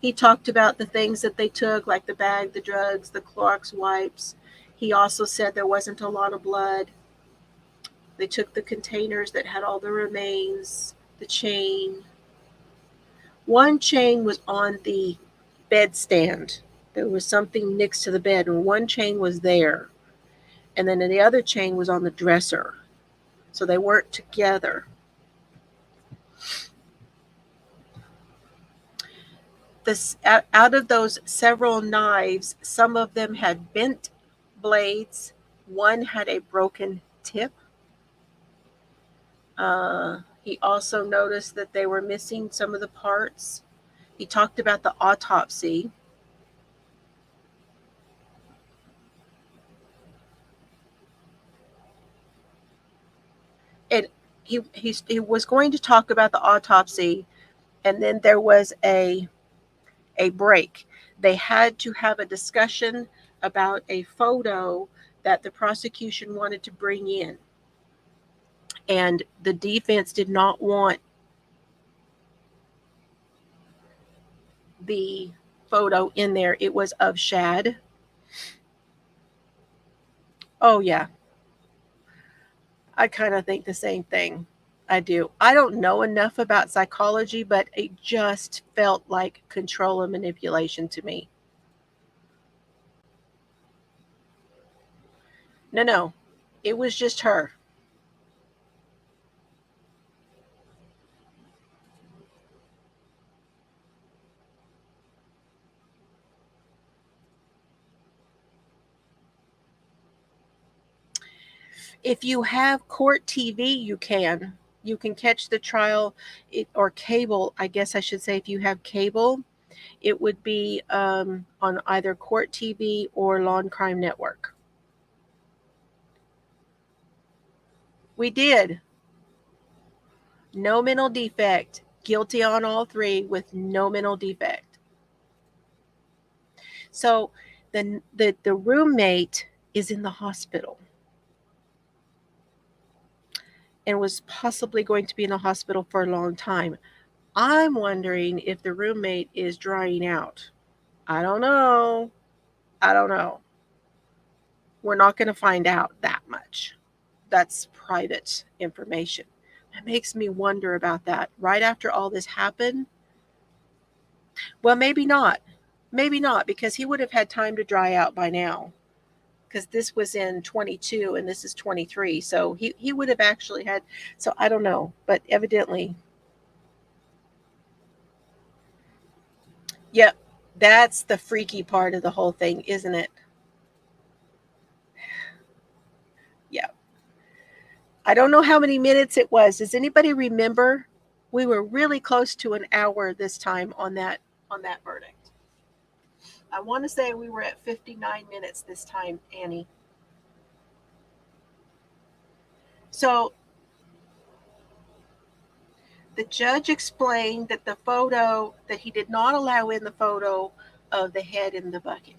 He talked about the things that they took, like the bag, the drugs, the Clorox wipes. He also said there wasn't a lot of blood. They took the containers that had all the remains, the chain. One chain was on the bedstand. There was something next to the bed, and one chain was there. And then the other chain was on the dresser. So they weren't together. Out of those several knives, some of them had bent blades. One had a broken tip. He also noticed that they were missing some of the parts. He talked about the autopsy. He was going to talk about the autopsy, and then there was a break. They had to have a discussion about a photo that the prosecution wanted to bring in. And the defense did not want the photo in there. It was of Shad. Oh, yeah. I kind of think the same thing. I do. I don't know enough about psychology, but it just felt like control and manipulation to me. No. It was just her. If you have court TV, you can. You can catch the trial, or cable, I guess I should say. If you have cable, it would be on either court TV or Law and Crime Network. We did. No mental defect. Guilty on all three with no mental defect. So the roommate is in the hospital and was possibly going to be in the hospital for a long time. I'm wondering if the roommate is drying out. I don't know. We're not going to find out that much. That's private information. It makes me wonder about that. Right after all this happened, well, maybe not. Maybe not, because he would have had time to dry out by now. Because this was in 22 and this is 23. So he would have actually had, so I don't know. But evidently, yep, that's the freaky part of the whole thing, isn't it? Yeah. I don't know how many minutes it was. Does anybody remember? We were really close to an hour this time on that verdict. I want to say we were at 59 minutes this time, Annie. So the judge explained that the photo, that he did not allow in the photo of the head in the bucket.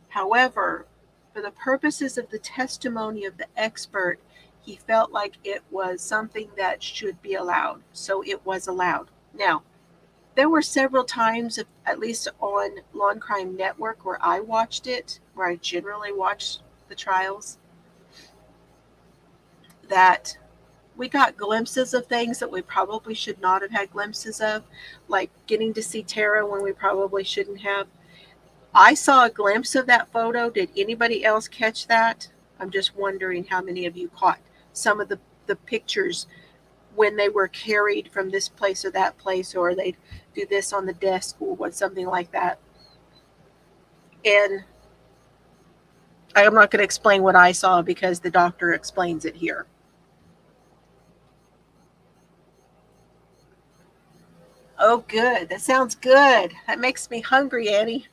However, for the purposes of the testimony of the expert, he felt like it was something that should be allowed. So it was allowed. Now, there were several times, at least on Law and Crime Network, where I watched it, where I generally watch the trials, that we got glimpses of things that we probably should not have had glimpses of, like getting to see Tara when we probably shouldn't have. I saw a glimpse of that photo. Did anybody else catch that? I'm just wondering how many of you caught some of the pictures when they were carried from this place or that place, or they'd do this on the desk or something like that. And I'm not going to explain what I saw because the doctor explains it here. Oh, good. That sounds good. That makes me hungry, Annie.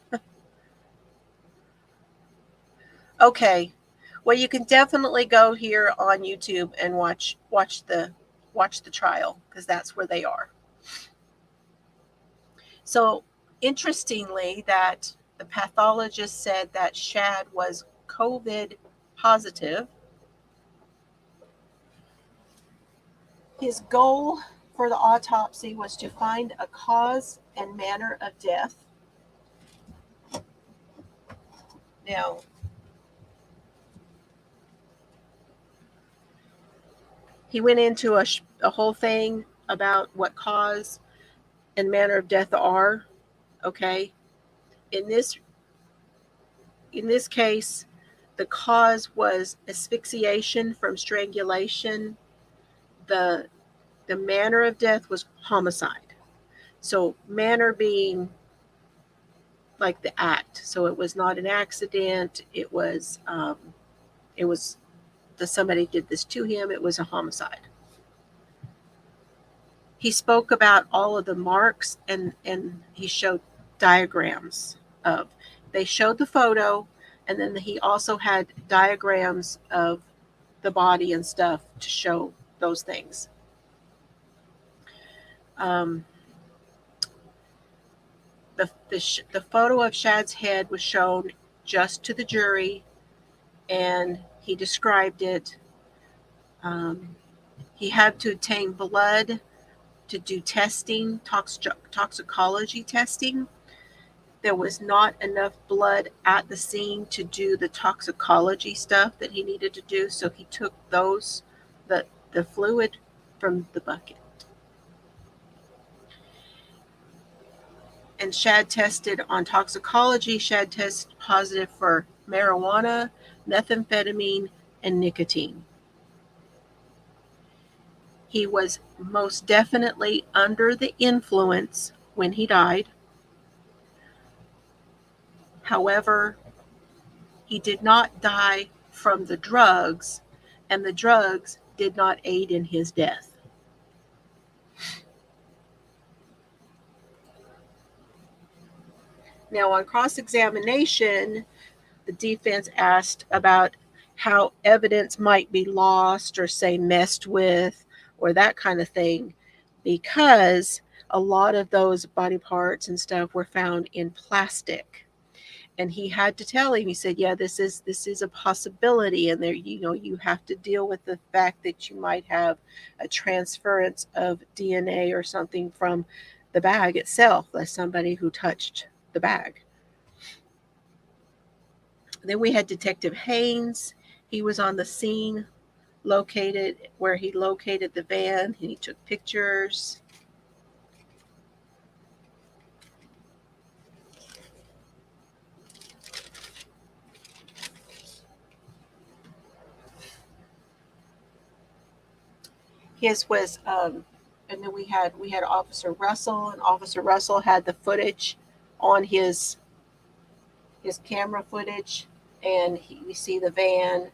Okay. Well, you can definitely go here on YouTube and watch the trial, because that's where they are. So, interestingly, that the pathologist said that Shad was COVID positive. His goal for the autopsy was to find a cause and manner of death. Now, he went into a whole thing about what cause and manner of death are. Okay, in this case, the cause was asphyxiation from strangulation. The manner of death was homicide. So manner being like the act. So it was not an accident. It was that somebody did this to him. It was a homicide. He spoke about all of the marks, and he showed diagrams of. They showed the photo, and then he also had diagrams of the body and stuff to show those things. The photo of Shad's head was shown just to the jury, and he described it. He had to obtain blood to do testing, toxicology testing. There was not enough blood at the scene to do the toxicology stuff that he needed to do, so he took the fluid from the bucket. And Shad tested on toxicology. Shad tested positive for marijuana, methamphetamine, and nicotine. He was most definitely under the influence when he died. However, he did not die from the drugs, and the drugs did not aid in his death. Now, on cross-examination, the defense asked about how evidence might be lost or, say, messed with or that kind of thing, because a lot of those body parts and stuff were found in plastic. And he had to tell him, he said, yeah, this is a possibility, and there, you have to deal with the fact that you might have a transference of DNA or something from the bag itself, like somebody who touched the bag. Then we had Detective Haynes. He was on the scene, where he located the van, and he took pictures. His was, and then we had Officer Russell, and Officer Russell had the footage on his camera footage, and we see the van.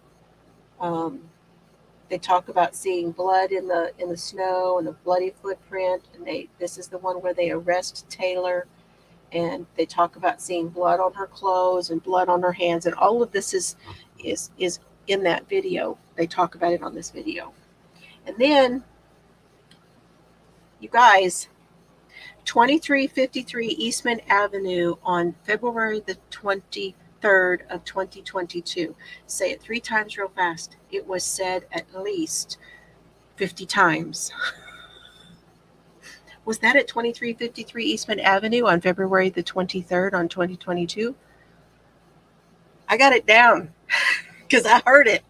They talk about seeing blood in the snow and a bloody footprint, and this is the one where they arrest Taylor, and they talk about seeing blood on her clothes and blood on her hands, and all of this is in that video. They talk about it on this video. And then, you guys, 2353 Eastman Avenue on February the 23rd of 2022. Say it 3 times real fast. It was said at least 50 times. Was that at 2353 Eastman Avenue on February the 23rd on 2022? I got it down because I heard it.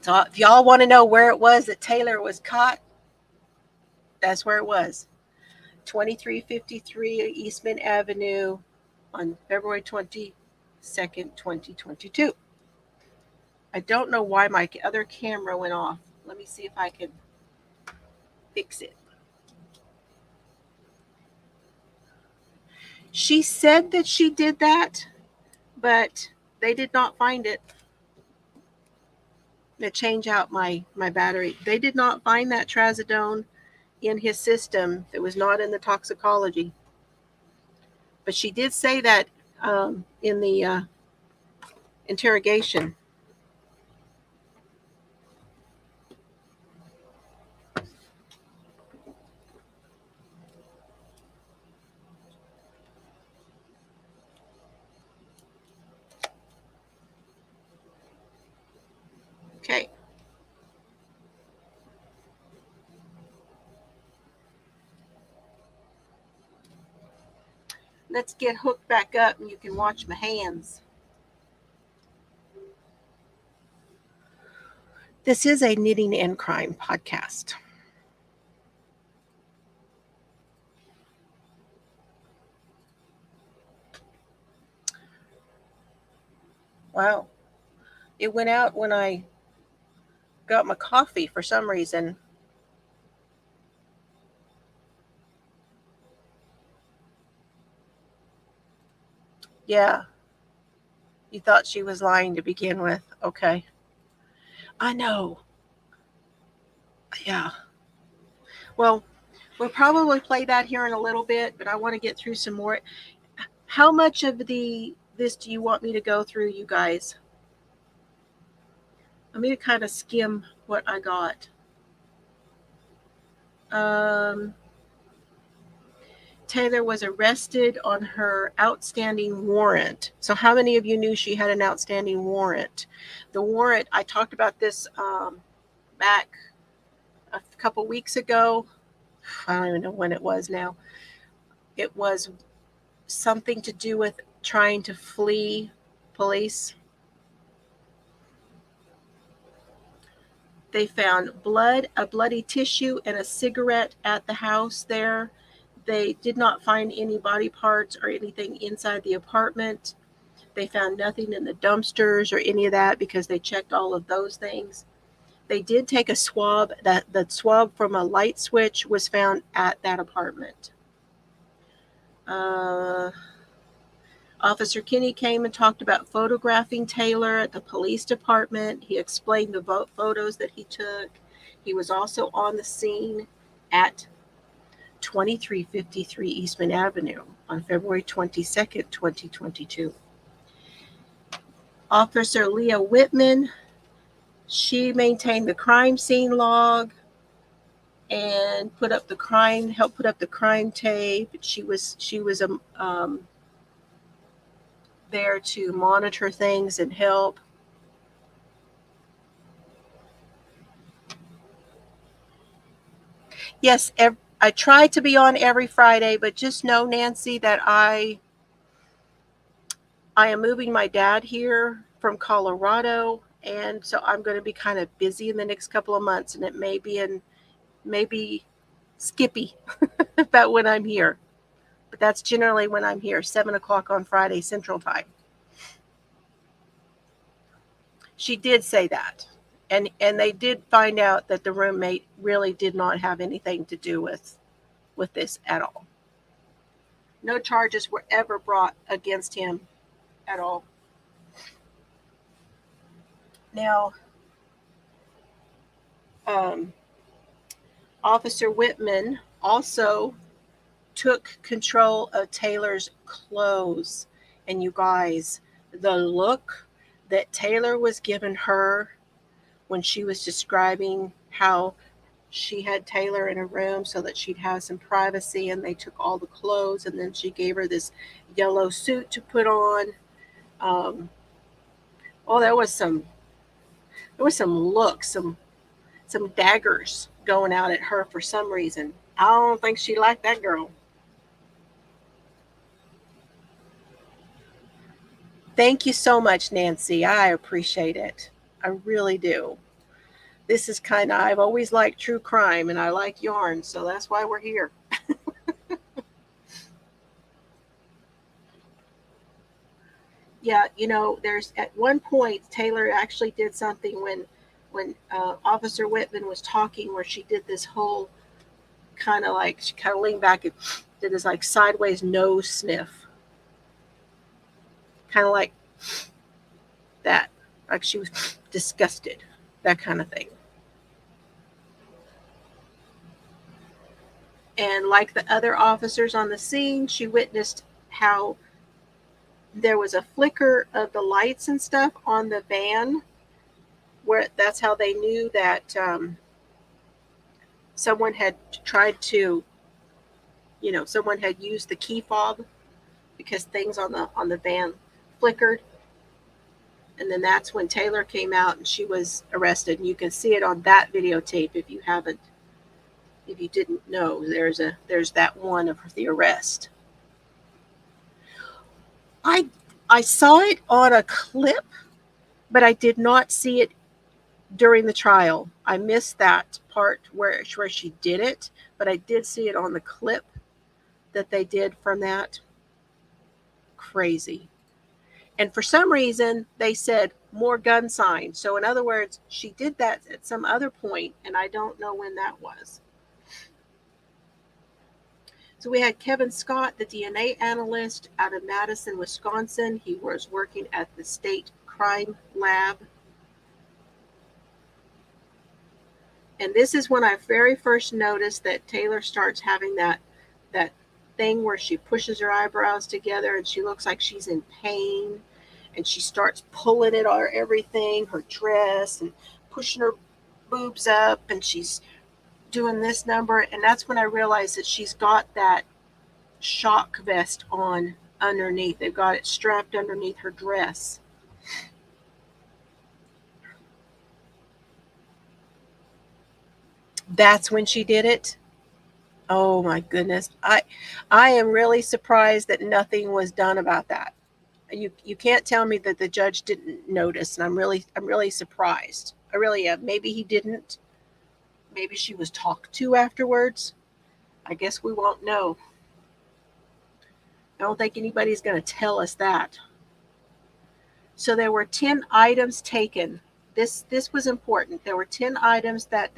So if y'all want to know where it was that Taylor was caught, that's where it was. 2353 Eastman Avenue on February 22nd, 2022. I don't know why my other camera went off. Let me see if I can fix it. She said that she did that, but they did not find it. To change out my battery. They did not find that trazodone in his system. It was not in the toxicology. But she did say that in the interrogation. Okay. Let's get hooked back up and you can watch my hands. This is a Knitting and Crime podcast. Wow. It went out when I got my coffee for some reason. Yeah. You thought she was lying to begin with. Okay. I know. Yeah. Well, we'll probably play that here in a little bit, but I want to get through some more. How much of this do you want me to go through, you guys? I'm going to kind of skim what I got. Taylor was arrested on her outstanding warrant. So how many of you knew she had an outstanding warrant? The warrant, I talked about this back a couple weeks ago. I don't even know when it was now. It was something to do with trying to flee police. They found blood, a bloody tissue, and a cigarette at the house there. They did not find any body parts or anything inside the apartment. They found nothing in the dumpsters or any of that because they checked all of those things. They did take a swab. The swab from a light switch was found at that apartment. Officer Kinney came and talked about photographing Taylor at the police department. He explained the photos that he took. He was also on the scene at 2353 Eastman Avenue on February 22nd, 2022. Officer Leah Whitman, she maintained the crime scene log and helped put up the crime tape. She was there to monitor things and help. Yes, I try to be on every Friday, but just know, Nancy, that I am moving my dad here from Colorado, and so I'm going to be kind of busy in the next couple of months, and it may be skippy about when I'm here. But that's generally when I'm here, 7 o'clock on Friday Central Time. She did say that. And they did find out that the roommate really did not have anything to do with this at all. No charges were ever brought against him at all. Now, Officer Whitman also took control of Taylor's clothes. And you guys, the look that Taylor was giving her when she was describing how she had Taylor in a room so that she'd have some privacy, and they took all the clothes, and then she gave her this yellow suit to put on. There was some looks, some daggers going out at her for some reason. I don't think she liked that girl. Thank you so much, Nancy. I appreciate it. I really do. This is I've always liked true crime, and I like yarn, so that's why we're here. Yeah, there's at one point Taylor actually did something when Officer Whitman was talking, where she did this whole she kind of leaned back and did this sideways nose sniff, kind of like that, like she was disgusted, that kind of thing. And like the other officers on the scene, she witnessed how there was a flicker of the lights and stuff on the van, where that's how they knew that someone had tried to, someone had used the key fob, because things on the van flickered. And then that's when Taylor came out and she was arrested. And you can see it on that videotape if you didn't know. There's that one of the arrest. I saw it on a clip, but I did not see it during the trial. I missed that part where she did it, but I did see it on the clip that they did from that. Crazy. And for some reason, they said more gun signs. So in other words, she did that at some other point, and I don't know when that was. So we had Kevin Scott, the DNA analyst out of Madison, Wisconsin. He was working at the state crime lab. And this is when I very first noticed that Taylor starts having that thing where she pushes her eyebrows together and she looks like she's in pain, and she starts pulling at everything, her dress, and pushing her boobs up, and she's doing this number. And that's when I realized that she's got that shock vest on underneath. They've got it strapped underneath her dress. That's when she did it. Oh my goodness. I am really surprised that nothing was done about that. You can't tell me that the judge didn't notice, and I'm really surprised. I really am. Maybe he didn't. Maybe she was talked to afterwards. I guess we won't know. I don't think anybody's going to tell us that. So there were 10 items taken. This was important. There were 10 items that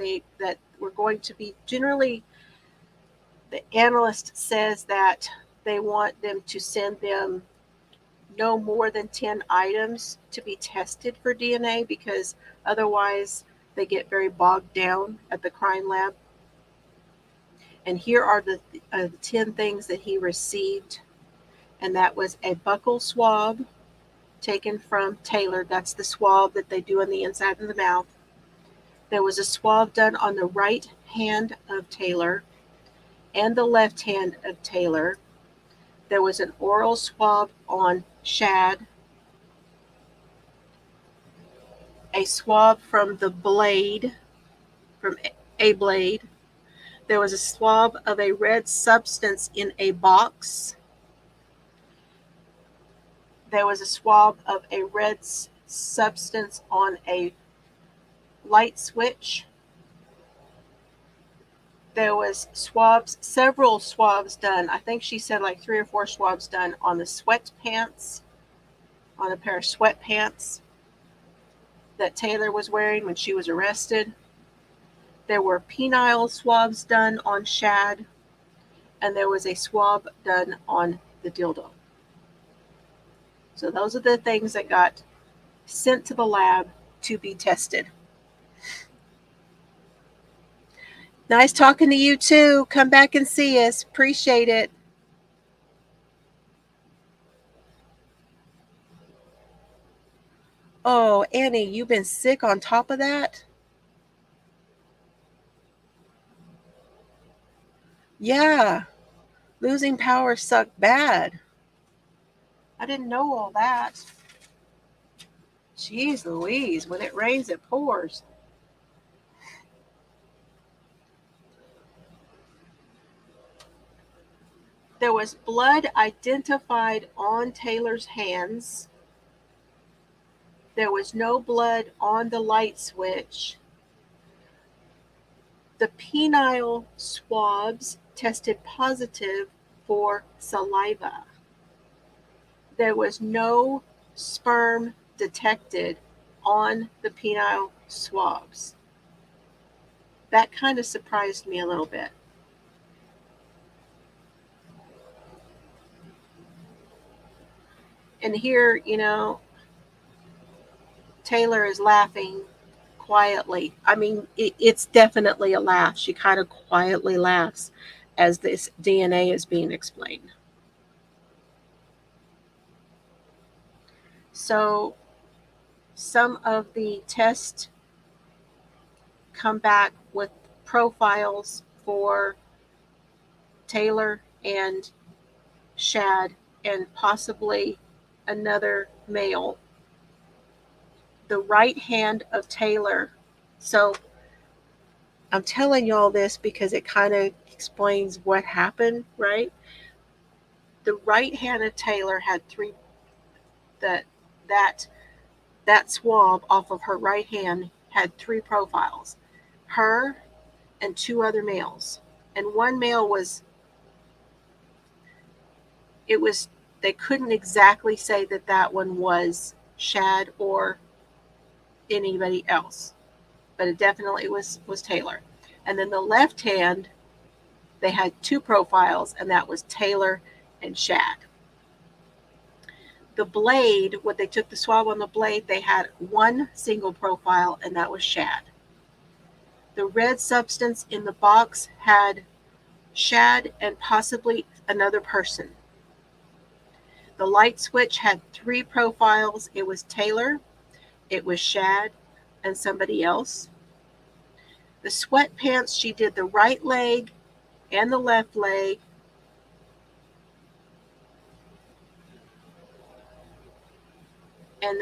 were going to be generally, the analyst says that they want them to send them no more than 10 items to be tested for DNA, because otherwise they get very bogged down at the crime lab. And here are the 10 things that he received. And that was a buccal swab taken from Taylor. That's the swab that they do on the inside of the mouth. There was a swab done on the right hand of Taylor and the left hand of Taylor. There was an oral swab on Shad, a swab from the blade, from a blade. There was a swab of a red substance in a box. There was a swab of a red substance on a light switch. There was several swabs done. I think she said like 3 or 4 swabs done on the sweatpants, on a pair of sweatpants that Taylor was wearing when she was arrested. There were penile swabs done on Shad, and there was a swab done on the dildo. So those are the things that got sent to the lab to be tested. Nice talking to you too. Come back and see us. Appreciate it. Oh, Annie, you've been sick on top of that? Yeah. Losing power sucked bad. I didn't know all that. Jeez Louise, when it rains, it pours. There was blood identified on Taylor's hands. There was no blood on the light switch. The penile swabs tested positive for saliva. There was no sperm detected on the penile swabs. That kind of surprised me a little bit. And here, Taylor is laughing quietly. I mean, it's definitely a laugh. She kind of quietly laughs as this DNA is being explained. So some of the tests come back with profiles for Taylor and Shad and possibly another male. The right hand of Taylor. So I'm telling y'all this because it kind of explains what happened, right? The right hand of Taylor had that swab off of her right hand had 3 profiles. Her and 2 other males. And one male they couldn't exactly say that one was Shad or anybody else, but it definitely was Taylor. And then the left hand, they had 2 profiles, and that was Taylor and Shad. The blade, when they took the swab on the blade, they had 1 single profile, and that was Shad. The red substance in the box had Shad and possibly another person. The light switch had 3 profiles. It was Taylor, it was Shad, and somebody else. The sweatpants, she did the right leg and the left leg. And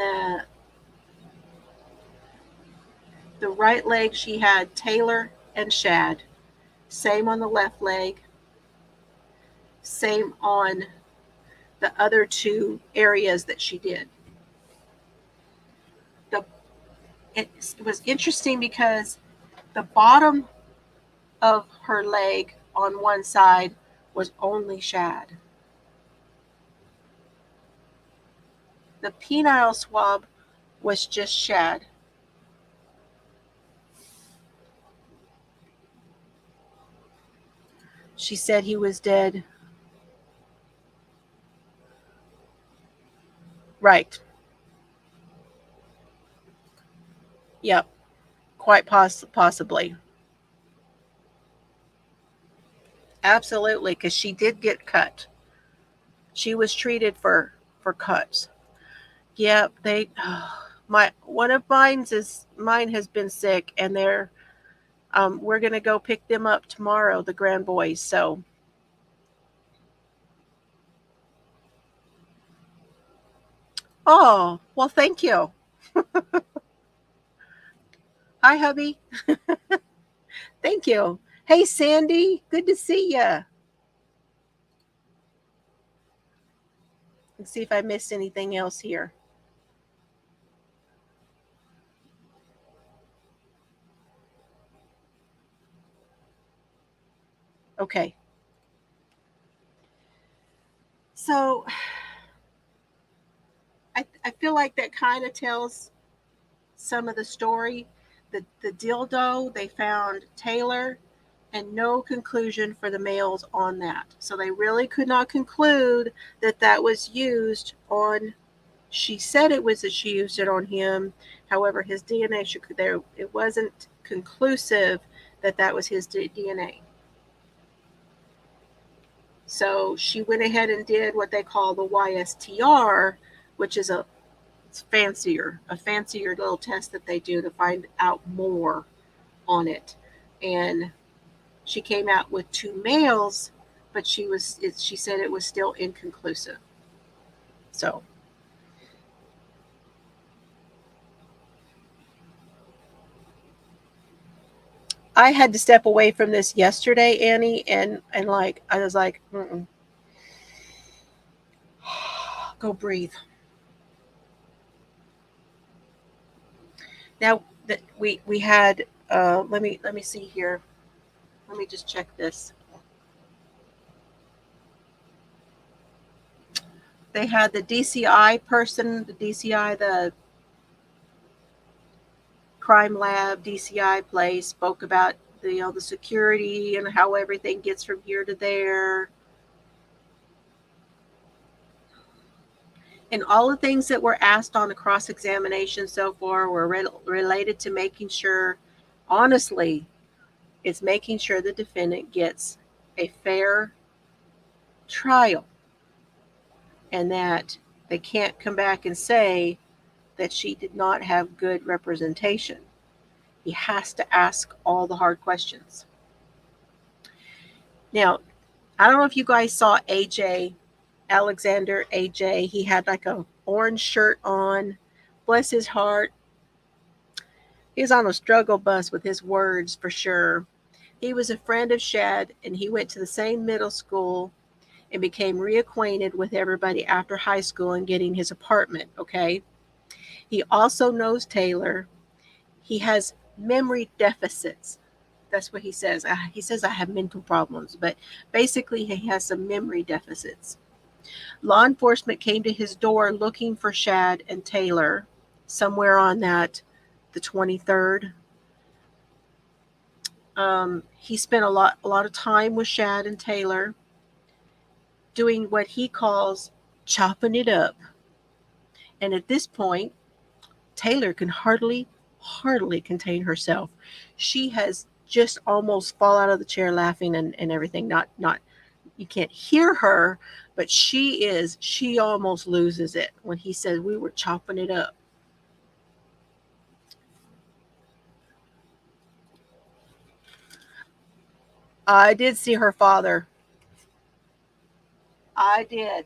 the right leg, she had Taylor and Shad. Same on the left leg. Same on the other 2 areas that she did. It was interesting because the bottom of her leg on one side was only Shad. The penile swab was just Shad. She said he was dead. Right. Yep. Quite possibly. Absolutely, because she did get cut. She was treated for cuts. Yep. They. My one of mine has been sick, and we're gonna go pick them up tomorrow, the grand boys. So, oh well, thank you. Hi, hubby. Thank you. Hey, Sandy. Good to see you. Let's see if I missed anything else here. Okay. So I feel like that kind of tells some of the story. The dildo, they found Taylor, and no conclusion for the males on that. So they really could not conclude that that was used on. She said it was that she used it on him. However, his DNA there. It wasn't conclusive that that was his DNA. So she went ahead and did what they call the YSTR, which is a fancier little test that they do to find out more on it. And she came out with 2 males, but she said it was still inconclusive. So I had to step away from this yesterday, Annie, and like I was like, go breathe. Now that we had, let me see here. Let me just check this. They had the DCI person, the crime lab, DCI place, spoke about the security and how everything gets from here to there. And all the things that were asked on the cross-examination so far were related to making sure, honestly, it's making sure the defendant gets a fair trial and that they can't come back and say that she did not have good representation. He has to ask all the hard questions. Now, I don't know if you guys saw AJ, Alexander AJ. He had like a orange shirt on. Bless his heart. He was on a struggle bus with his words for sure. He was a friend of Shad, and he went to the same middle school and became reacquainted with everybody after high school and getting his apartment, okay? He also knows Taylor. He has memory deficits. That's what he says. He says, I have mental problems, but basically, he has some memory deficits. Law enforcement came to his door looking for Shad and Taylor somewhere on the 23rd. He spent a lot of time with Shad and Taylor doing what he calls chopping it up. And at this point, Taylor can hardly contain herself. She has just almost fall out of the chair laughing and everything. Not you can't hear her, but she almost loses it when he says we were chopping it up. I did see her father. I did.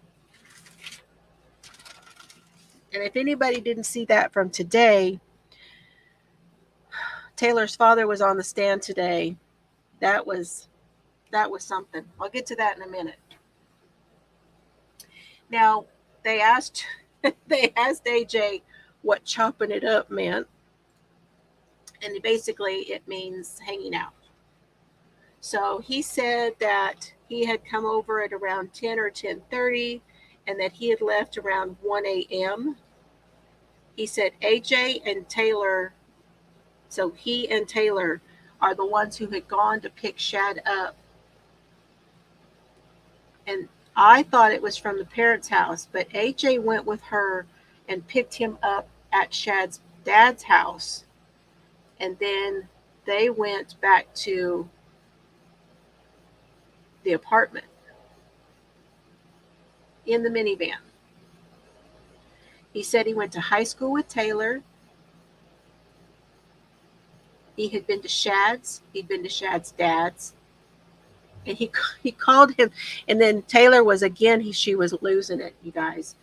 And if anybody didn't see that from today, Taylor's father was on the stand today. That was something. I'll get to that in a minute. Now, they asked AJ what chopping it up meant. And basically it means hanging out. So he said that he had come over at around 10 or 10:30 and that he had left around 1 a.m. He said AJ and Taylor, so he and Taylor are the ones who had gone to pick Shad up. And I thought it was from the parents' house, but AJ went with her and picked him up at Shad's dad's house. And then they went back to the apartment in the minivan. He said he went to high school with Taylor. He had been to Shad's. He'd been to Shad's dad's. And he called him, and then Taylor was again, she was losing it, you guys.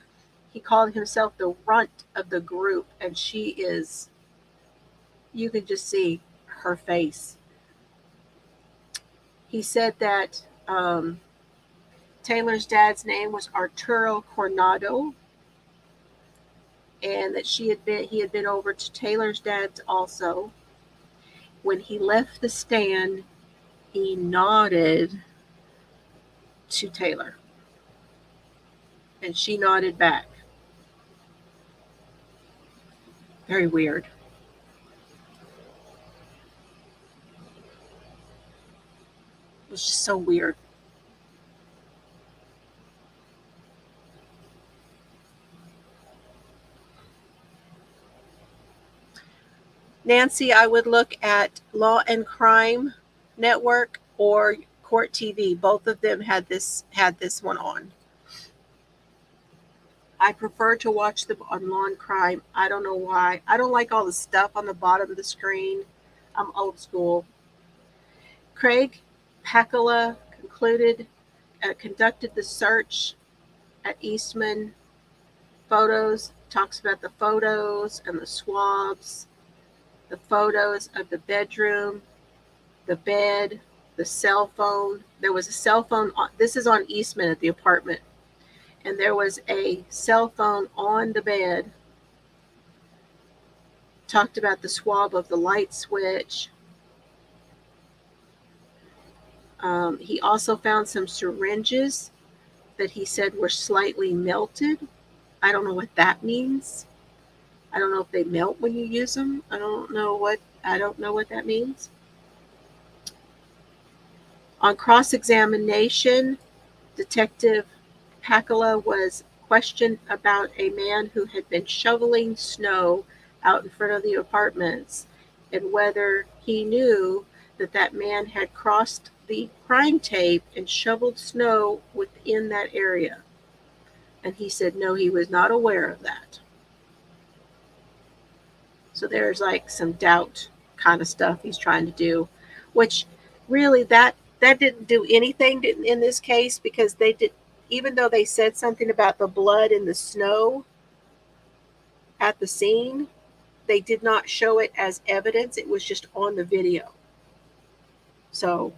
He called himself the runt of the group, and she is, you can just see her face. He said that Taylor's dad's name was Arturo Coronado, and that he had been over to Taylor's dad's also. When he left the stand, he nodded to Taylor, and she nodded back. Very weird. It was just so weird. Nancy, I would look at Law and Crime Network or Court TV. Both of them had this one on. I prefer to watch them on Law and Crime. I don't know why. I don't like all the stuff on the bottom of the screen. I'm old school. Craig Pakula conducted the search at Eastman Photos. Talks about the photos and the swabs, the photos of the bedroom, the bed, the cell phone. There was a cell phone. This is on Eastman at the apartment. And there was a cell phone on the bed. Talked about the swab of the light switch. He also found some syringes that he said were slightly melted. I don't know what that means. I don't know if they melt when you use them. I don't know what that means. On cross-examination, Detective Pakula was questioned about a man who had been shoveling snow out in front of the apartments and whether he knew that man had crossed the crime tape and shoveled snow within that area. And he said no, he was not aware of that. So there's like some doubt kind of stuff he's trying to do, which really that didn't do anything in this case, because they did, even though they said something about the blood in the snow at the scene, they did not show it as evidence. It was just on the video. So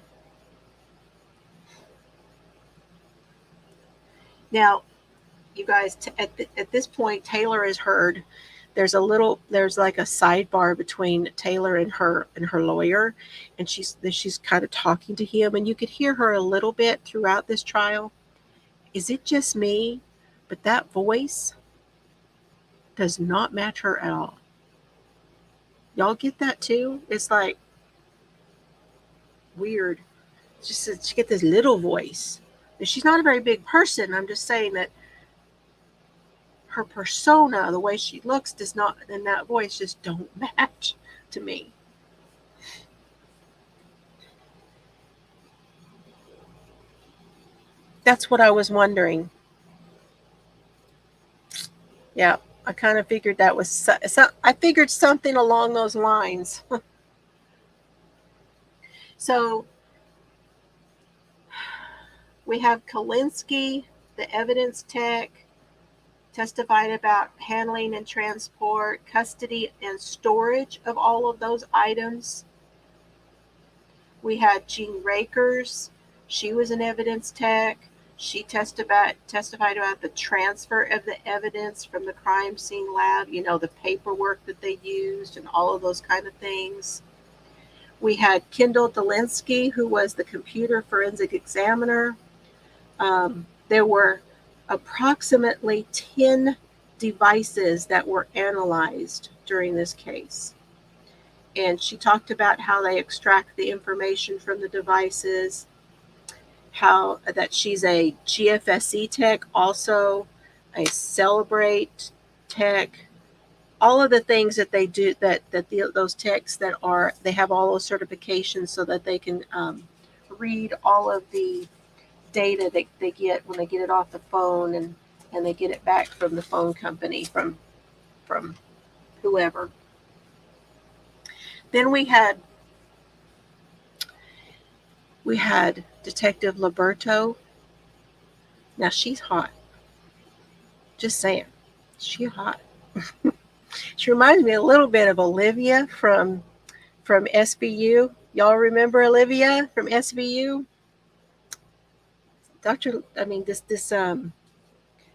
now, you guys, at this point, Taylor is heard. There's like a sidebar between Taylor and her lawyer, and she's kind of talking to him, and you could hear her a little bit throughout this trial. Is it just me? But that voice does not match her at all. Y'all get that too? It's like weird. Just to get this little voice. And she's not a very big person. I'm just saying that her persona, the way she looks, does not, and that voice just don't match to me. That's what I was wondering. Yeah, I kind of figured that was, I figured something along those lines. So we have Kalinsky, the evidence tech, testified about handling and transport, custody and storage of all of those items. We had Jean Rakers. She was an evidence tech. She testified about the transfer of the evidence from the crime scene lab, the paperwork that they used and all of those kind of things. We had Kendall Delinsky, who was the computer forensic examiner. There were approximately 10 devices that were analyzed during this case. And she talked about how they extract the information from the devices, how that she's a GFSE tech, also a Celebrate tech, all of the things that they do, those techs that are, they have all those certifications so that they can read all of the data that they get when they get it off the phone, and they get it back from the phone company, from whoever. Then we had Detective Liberto. Now she's hot. Just saying, she's hot. She reminds me a little bit of Olivia from SBU. Y'all remember Olivia from SBU? This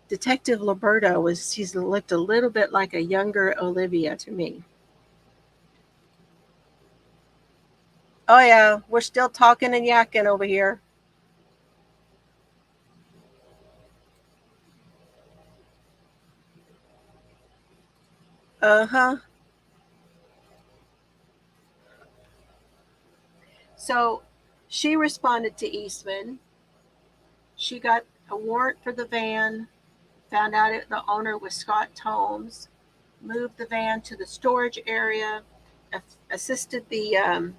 Detective Liberto she's looked a little bit like a younger Olivia to me. Oh yeah, we're still talking and yakking over here. Uh-huh. So she responded to Eastman. She got a warrant for the van, found out the owner was Scott Tomes, moved the van to the storage area, assisted the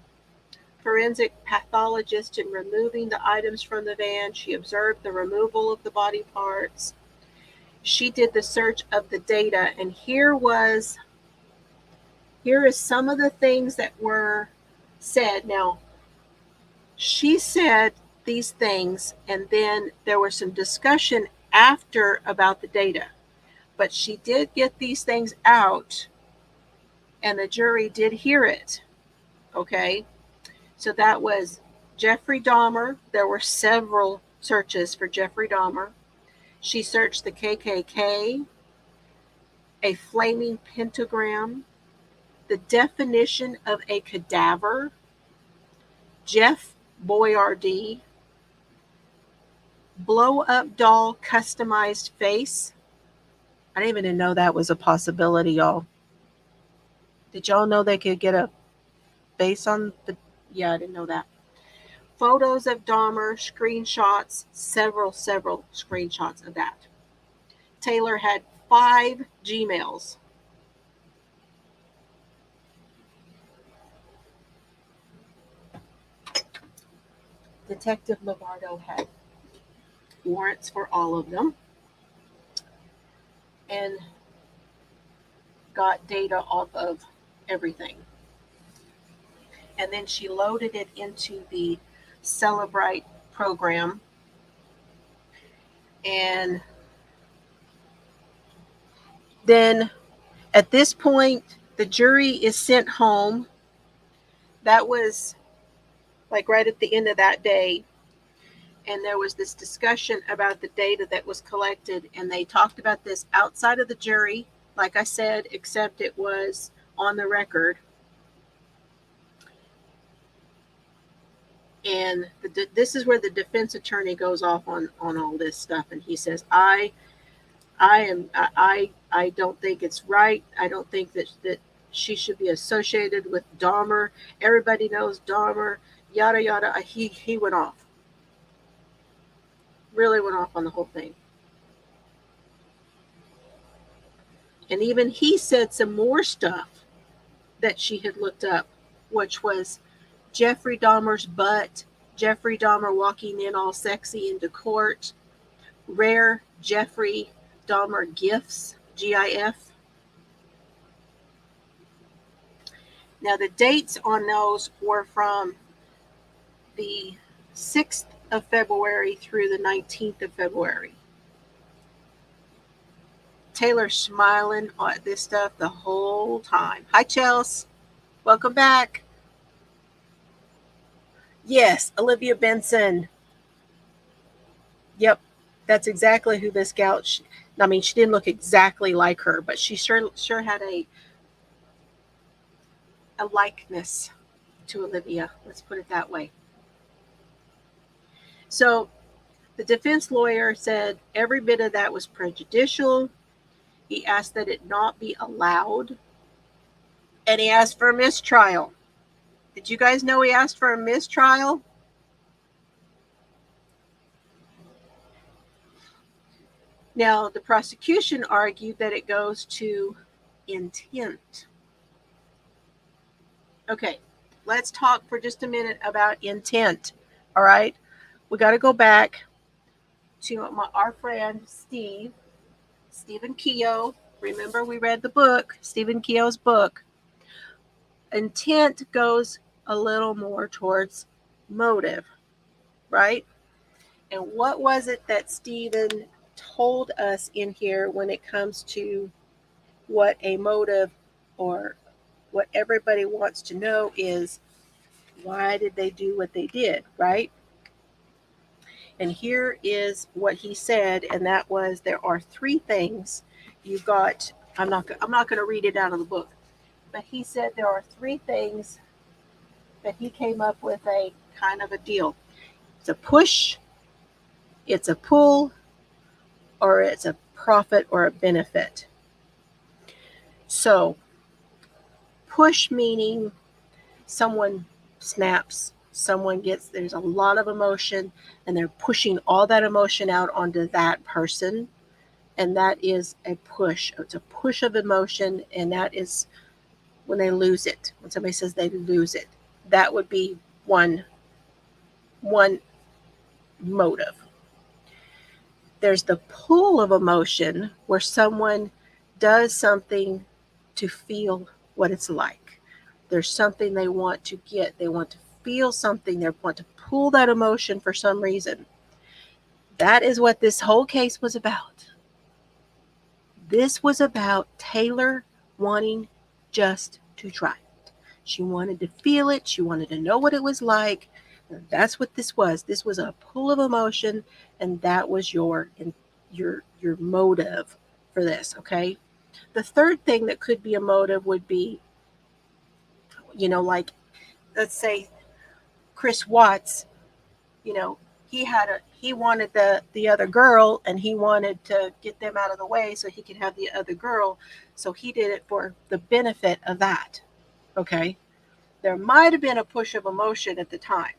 forensic pathologist in removing the items from the van. She observed the removal of the body parts. She did the search of the data, and here is some of the things that were said. Now, she said these things, and then there was some discussion after about the data. But she did get these things out, and the jury did hear it. Okay? So that was Jeffrey Dahmer. There were several searches for Jeffrey Dahmer. She searched the KKK, a flaming pentagram, the definition of a cadaver, Jeff Boyardee, blow-up doll customized face. I didn't even know that was a possibility, y'all. Did y'all know they could get a face on the... Yeah, I didn't know that. Photos of Dahmer, screenshots, several screenshots of that. Taylor had 5 Gmails. Detective Lovardo had warrants for all of them and got data off of everything. And then she loaded it into the Celebrate program. And then at this point, the jury is sent home. That was like right at the end of that day. And there was this discussion about the data that was collected, and they talked about this outside of the jury, like I said, except it was on the record. And this is where the defense attorney goes off on all this stuff, and he says, I don't think it's right. I don't think that she should be associated with Dahmer. Everybody knows Dahmer, yada yada. He went off. Really went off on the whole thing. And even he said some more stuff that she had looked up, which was Jeffrey Dahmer's butt, Jeffrey Dahmer walking in all sexy into court, rare Jeffrey Dahmer gifts, GIF. Now the dates on those were from the 6th of February through the 19th of February. Taylor's smiling at this stuff the whole time. Hi, Chelsea. Welcome back. Yes, Olivia Benson. Yep, that's exactly who this gal. She didn't look exactly like her, but she sure had a likeness to Olivia. Let's put it that way. So The defense lawyer said every bit of that was prejudicial. He asked that it not be allowed. And he asked for a mistrial. Did you guys know he asked for a mistrial? Now, the prosecution argued that it goes to intent. Okay, let's talk for just a minute about intent. All right, we got to go back to our friend Stephen Keogh. Remember, we read the book, Stephen Keogh's book. Intent goes a little more towards motive, right? And what was it that Stephen told us in here when it comes to what a motive, or what everybody wants to know is, why did they do what they did, right? And here is what he said, and that was, there are three things. You got, I'm not going to read it out of the book, but he said there are three things that he came up with a kind of a deal. It's a push, it's a pull, or it's a profit or a benefit. So, push meaning someone snaps, someone gets, there's a lot of emotion, and they're pushing all that emotion out onto that person. And that is a push. It's a push of emotion, and that is when they lose it. When somebody says they lose it, that would be one motive. There's the pull of emotion, where someone does something to feel what it's like. There's something they want to get. They want to feel something. They want to pull that emotion for some reason. That is what this whole case was about. This was about Taylor wanting just to try it. She wanted to feel it. She wanted to know what it was like. And that's what this was. This was a pull of emotion, and that was your motive for this, okay? The third thing that could be a motive would be, like, let's say Chris Watts, he wanted the other girl, and he wanted to get them out of the way so he could have the other girl. So he did it for the benefit of that. Okay. There might have been a push of emotion at the time,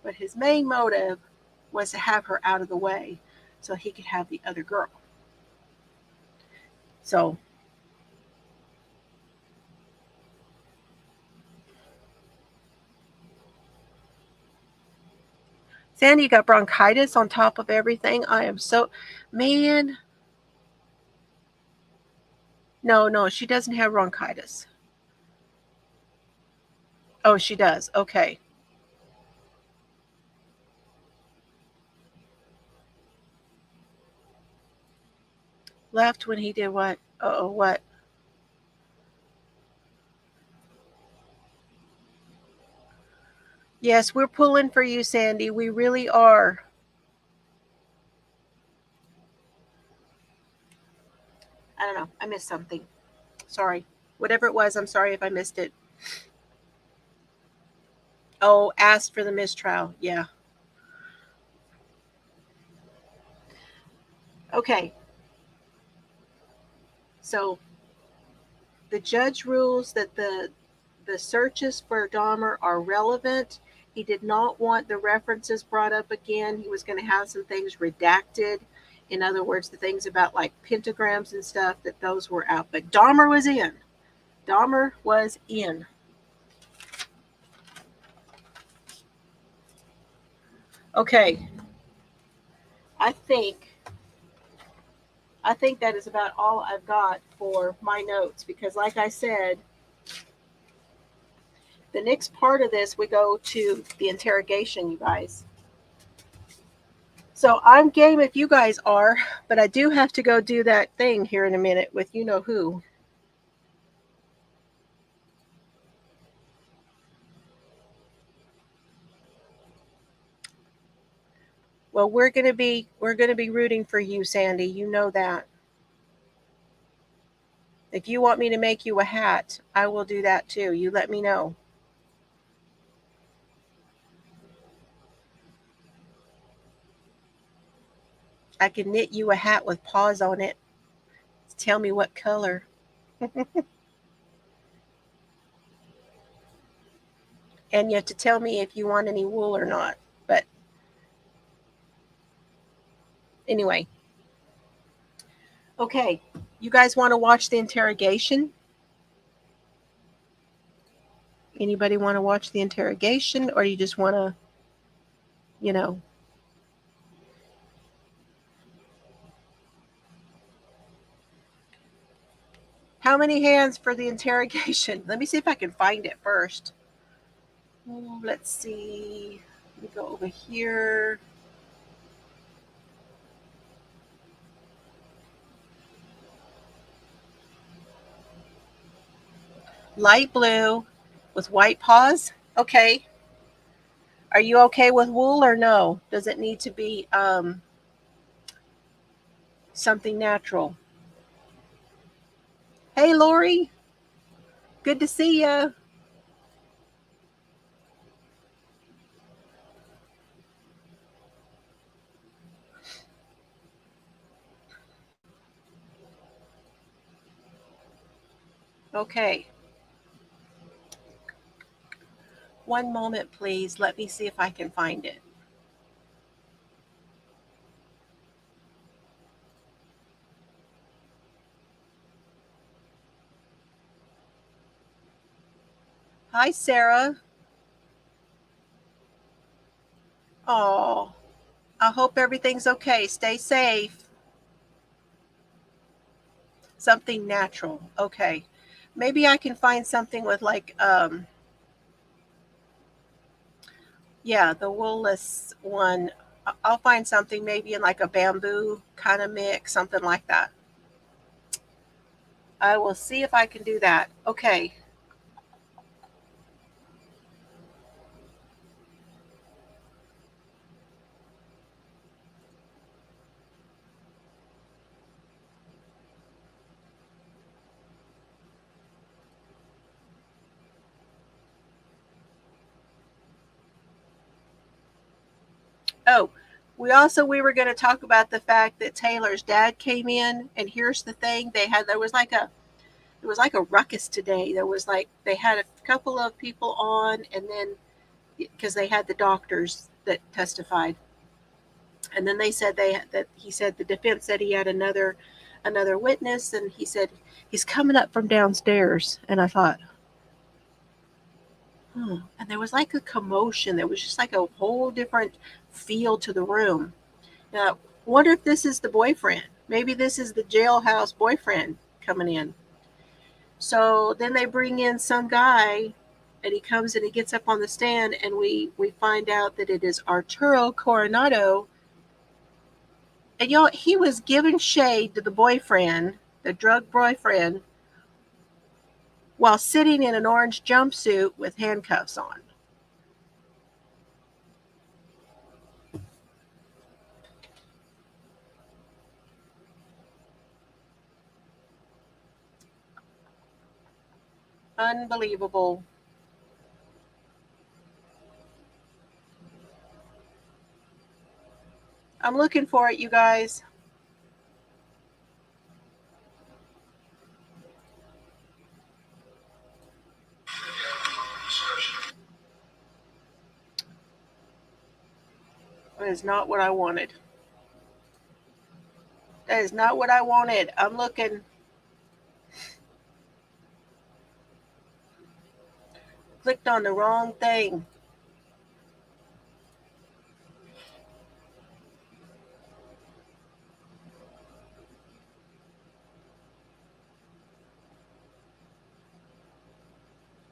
but his main motive was to have her out of the way so he could have the other girl. So Sandy, you got bronchitis on top of everything. I am so, man. No, she doesn't have bronchitis. Oh, she does. Okay. Left when he did what? Oh, what? Yes, we're pulling for you, Sandy. We really are. I don't know. I missed something. Sorry. Whatever it was, I'm sorry if I missed it. Oh, asked for the mistrial. Yeah. Okay. So the judge rules that the searches for Dahmer are relevant. He did not want the references brought up again. He was going to have some things redacted. In other words, the things about like pentagrams and stuff, that those were out. But Dahmer was in. Dahmer was in. Okay. I think that is about all I've got for my notes, because like I said, the next part of this, we go to the interrogation, you guys. So I'm game if you guys are, but I do have to go do that thing here in a minute with you know who. Well, we're gonna be rooting for you, Sandy. You know that. If you want me to make you a hat, I will do that too. You let me know. I can knit you a hat with paws on it. Tell me what color. And you have to tell me if you want any wool or not. But anyway. Okay, you guys want to watch the interrogation? Anybody want to watch the interrogation, or you just want to, you know? How many hands for the interrogation? Let me see if I can find it first. Let's see. Let me go over here. Light blue with white paws. Okay. Are you okay with wool or no? Does it need to be something natural? Hey, Lori. Good to see you. Okay. One moment, please. Let me see if I can find it. Hi, Sarah. Oh, I hope everything's okay. Stay safe. Something natural. Okay. Maybe I can find something with like, yeah, the woolless one. I'll find something maybe in like a bamboo kind of mix, something like that. I will see if I can do that. Okay. Oh, we were going to talk about the fact that Taylor's dad came in, and here's the thing: there was like a ruckus today. There was like they had a couple of people on, and then because they had the doctors that testified, and then they said that he said the defense said he had another witness, and he said he's coming up from downstairs, and I thought, and there was like a commotion. There was just like a whole different feel to the room. Now, wonder if this is the boyfriend. Maybe this is the jailhouse boyfriend coming in. So then they bring in some guy, and he comes and he gets up on the stand, and we find out that it is Arturo Coronado. And y'all, he was giving shade to the boyfriend, the drug boyfriend, while sitting in an orange jumpsuit with handcuffs on. Unbelievable. I'm looking for it, you guys. That is not what I wanted. That is not what I wanted. I'm looking. Clicked on the wrong thing.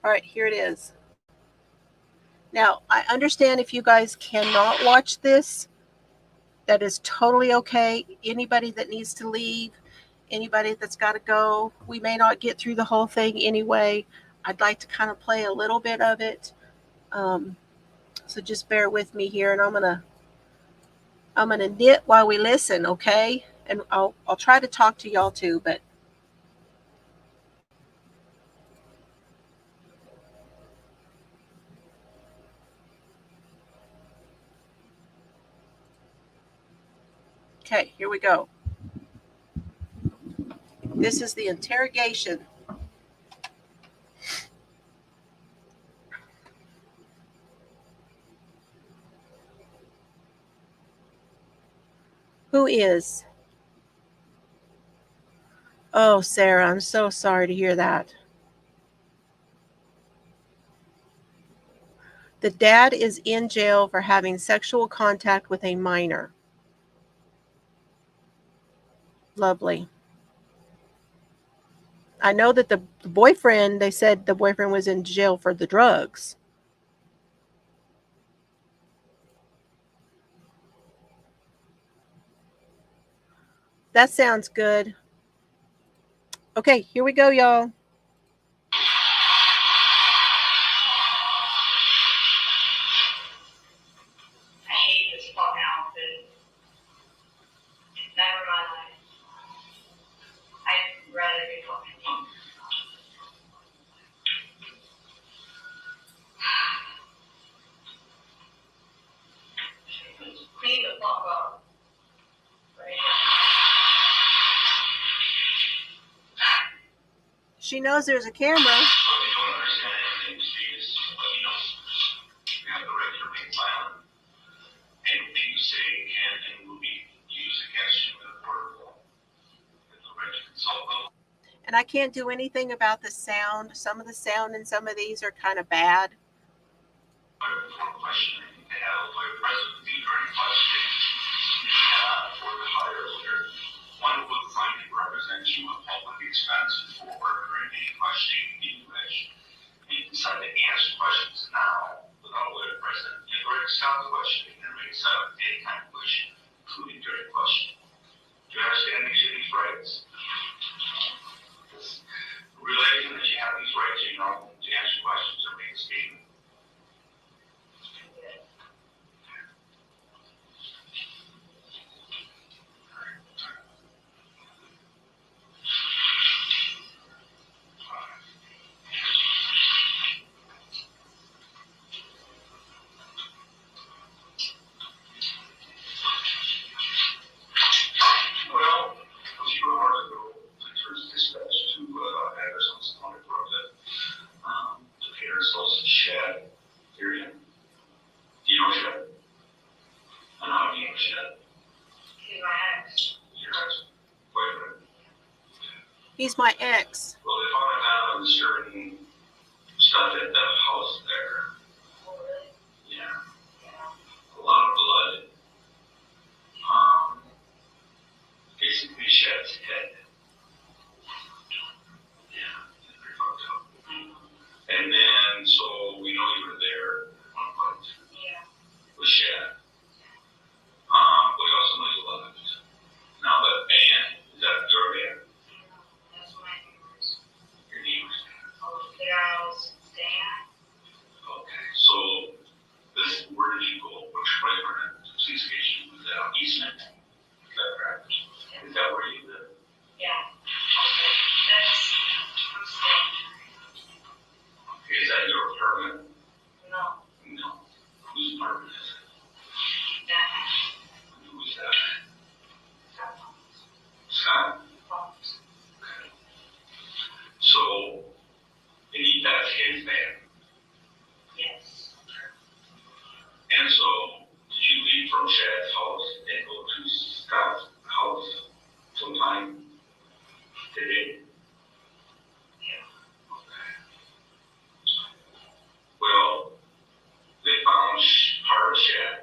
All right, here it is. Now, I understand if you guys cannot watch this, that is totally okay. Anybody that needs to leave, anybody that's got to go, we may not get through the whole thing anyway. I'd like to kind of play a little bit of it. So just bear with me here, and I'm gonna knit while we listen, okay? And I'll try to talk to y'all too, but Okay, here we go. This is the interrogation. Who is? Oh, Sarah, I'm so sorry to hear that. The dad is in jail for having sexual contact with a minor. Lovely. I know that the boyfriend, they said the boyfriend was in jail for the drugs. That sounds good. Okay, here we go, y'all. I hate this fucking outfit. Never my life. I'd rather be fucking young. Clean the fuck up. Right? She knows there's a camera. If you don't understand anything, please let me know. You have the right to remain silent. Anything you say can and will be used against you in the court of law. You have the right to consult them. And I can't do anything about the sound. Some of the sound in some of these are kind of bad. For questioning, they have a lawyer present with you during questioning. You have or to hire a lawyer. One who will find and represent you at public expense for during any questioning you wish. And you decide to answer questions now without a lawyer present. You have to stop the questioning and make up any kind of wish, including during questioning. Do you understand these rights? Relating that you have these rights, you know, to answer questions or make a statement. Well, a few hours ago, I was dispatched to address on Sonic Road that the parents also Shad area. Do you know Shad? I know how do you know Shad? He's my ex. Your ex-boyfriend. He's my ex. Well, they found out certain stuff at that house there. Oh, really? Yeah, Yeah. a lot of blood. Basically Shad's head. Yeah, pretty fucked up. And then, so we know you were there at one point Yeah. with Shad. We also know you left. Now that band, is that your band? That's my neighbors. Your neighbor's band? Oh, the girls staying at. Okay, so where did you go? Which flavor police station was that on Eastman? Is that correct? Is that where you live? Yeah. Okay. I'm staying. Okay, is that your apartment? No. No. Whose apartment is it? That. Who is that? Scott? Okay. So, that's his band. Yes. And so, did you leave from Shad's house and go to Scott's house sometime today? Yeah. Okay. Well, they found part of Shad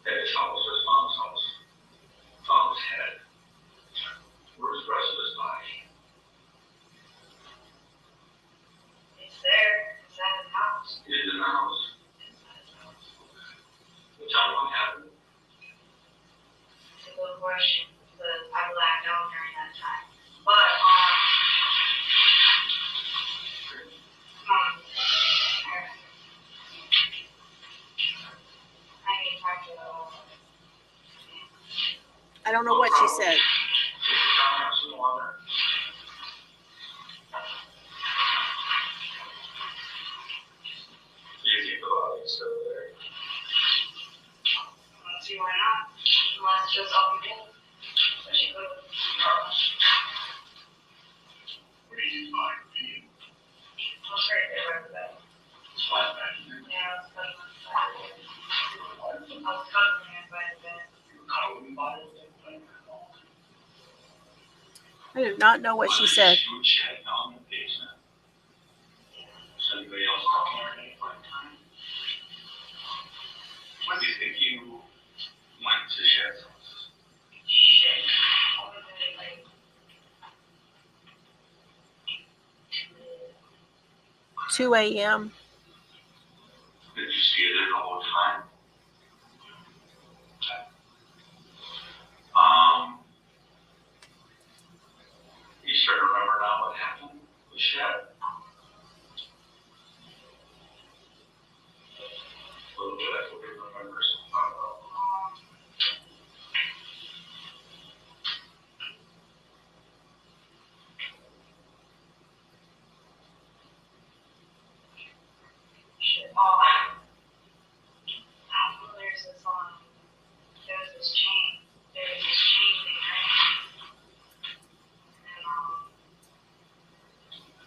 at his house, his mom's house. Found his head. Where's the rest of his body? It's there. It's at his house. It is in the house. It's at his house. Tell me what happened. It's a good question, because I blacked out during that time. But, I need to talk to I don't know what she said. Take your time, I'm still on there. You think about it, still there. let's see why not. Unless it's just up again. I do not know what she said. Food shed down in the basement. Is anybody else talking at any point in time? When do you think you went to Shed's house? Shit. What was it, like, 2 a.m. Did you see it the whole time? You start to remember now what happened with Shed? A little bit, that's what we remember so far. shit. Oh, there's this, there's this chain thing, right? And,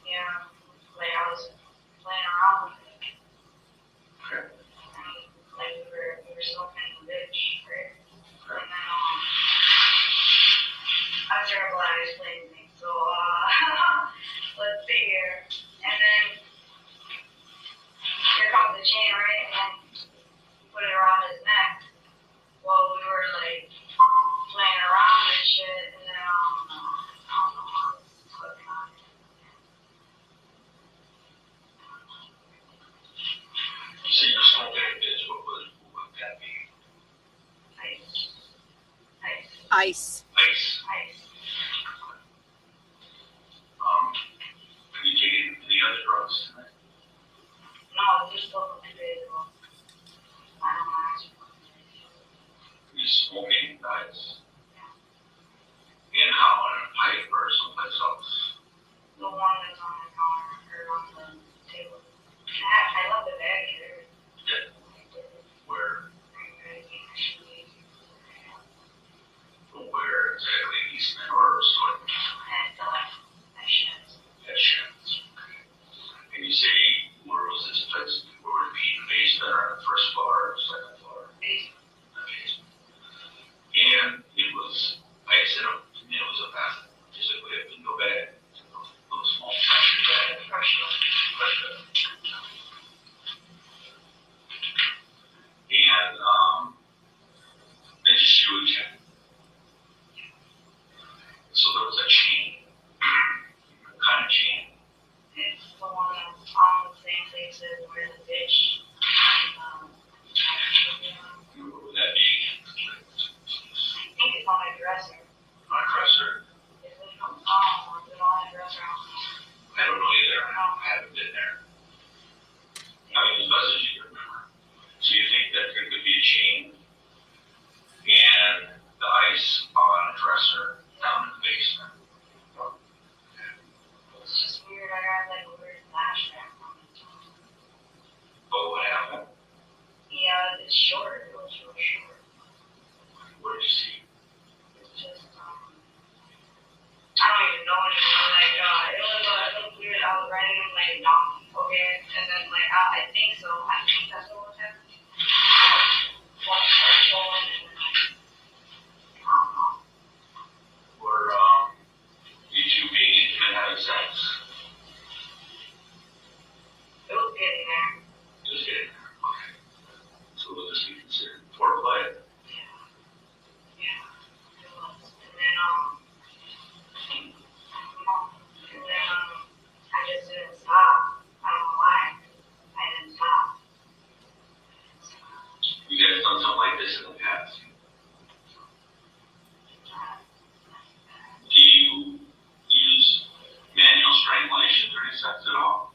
yeah, like I was playing around with it. Okay. And, like, we were smoking the bitch, right? Okay. And then, I'm terrible at explaining things, so, let's see here. And then, here comes the chain, right? And then, put it around his neck. Well, we were, like, playing around and shit, and then, I don't know, clicking on it. So you're smoking this, what would that be? Ice. Ice. Ice. Have you taken any other drugs tonight? No, just spoken 2 days ago. I don't know. Are you smoking ice? And how, on a pipe or someplace else? The one that's on the counter or on the table. I love the bag here. Yeah. I did it. Where Actually, exactly in Eastman or Soy? and I feel like that shit. At Shed's. And you say, where was this place? Where would it be in the basement or on the first floor or second floor? Basement. Okay. And it was, I said, it was a bath, physically a window bag, little small plastic bag. And they just showed you. So there was a chain, kind of chain. It's the one that's on the same place as where the bitch. What would that be? I think it's on my dresser. My dresser? Is it on my dresser? I don't know either. I haven't been there. I mean, as best as you can remember. So you think that there could be a chain and the ice on a dresser down in the basement? It's just weird. I got like a weird flashback from it. But what happened? Yeah, it's short. It was real short. What did you see? It's just, I don't even know anymore. Like, it was weird. I was riding him like a donkey, okay? And then, like, I think so. I think that's what was happening. One started going, and then, I don't know. Were you two being intimate having sex? It was getting there. Just kidding. Okay. So would this be considered foreplay? Yeah, it was. And then, I just didn't stop. I don't know why. I didn't stop. You guys done something like this in the past? Do you use manual strangulation during sex at all?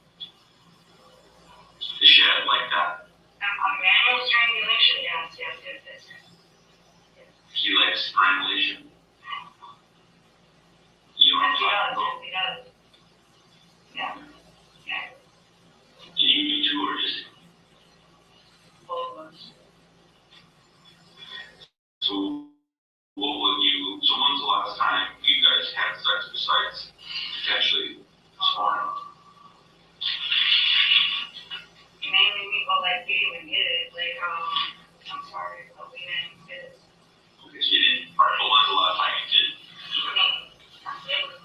Is Shed like that? A manual strangulation, yes. He likes strangulation? You don't Yes, have to he does. Yeah. Can you do two or just Both of us. so? What would you? So when's the last time you guys had sex besides potentially sparring? Mainly we go like we didn't even get it. Like, I'm sorry, but we didn't get it. Because you didn't. All right. Well, when's the last time you did? I mean, it was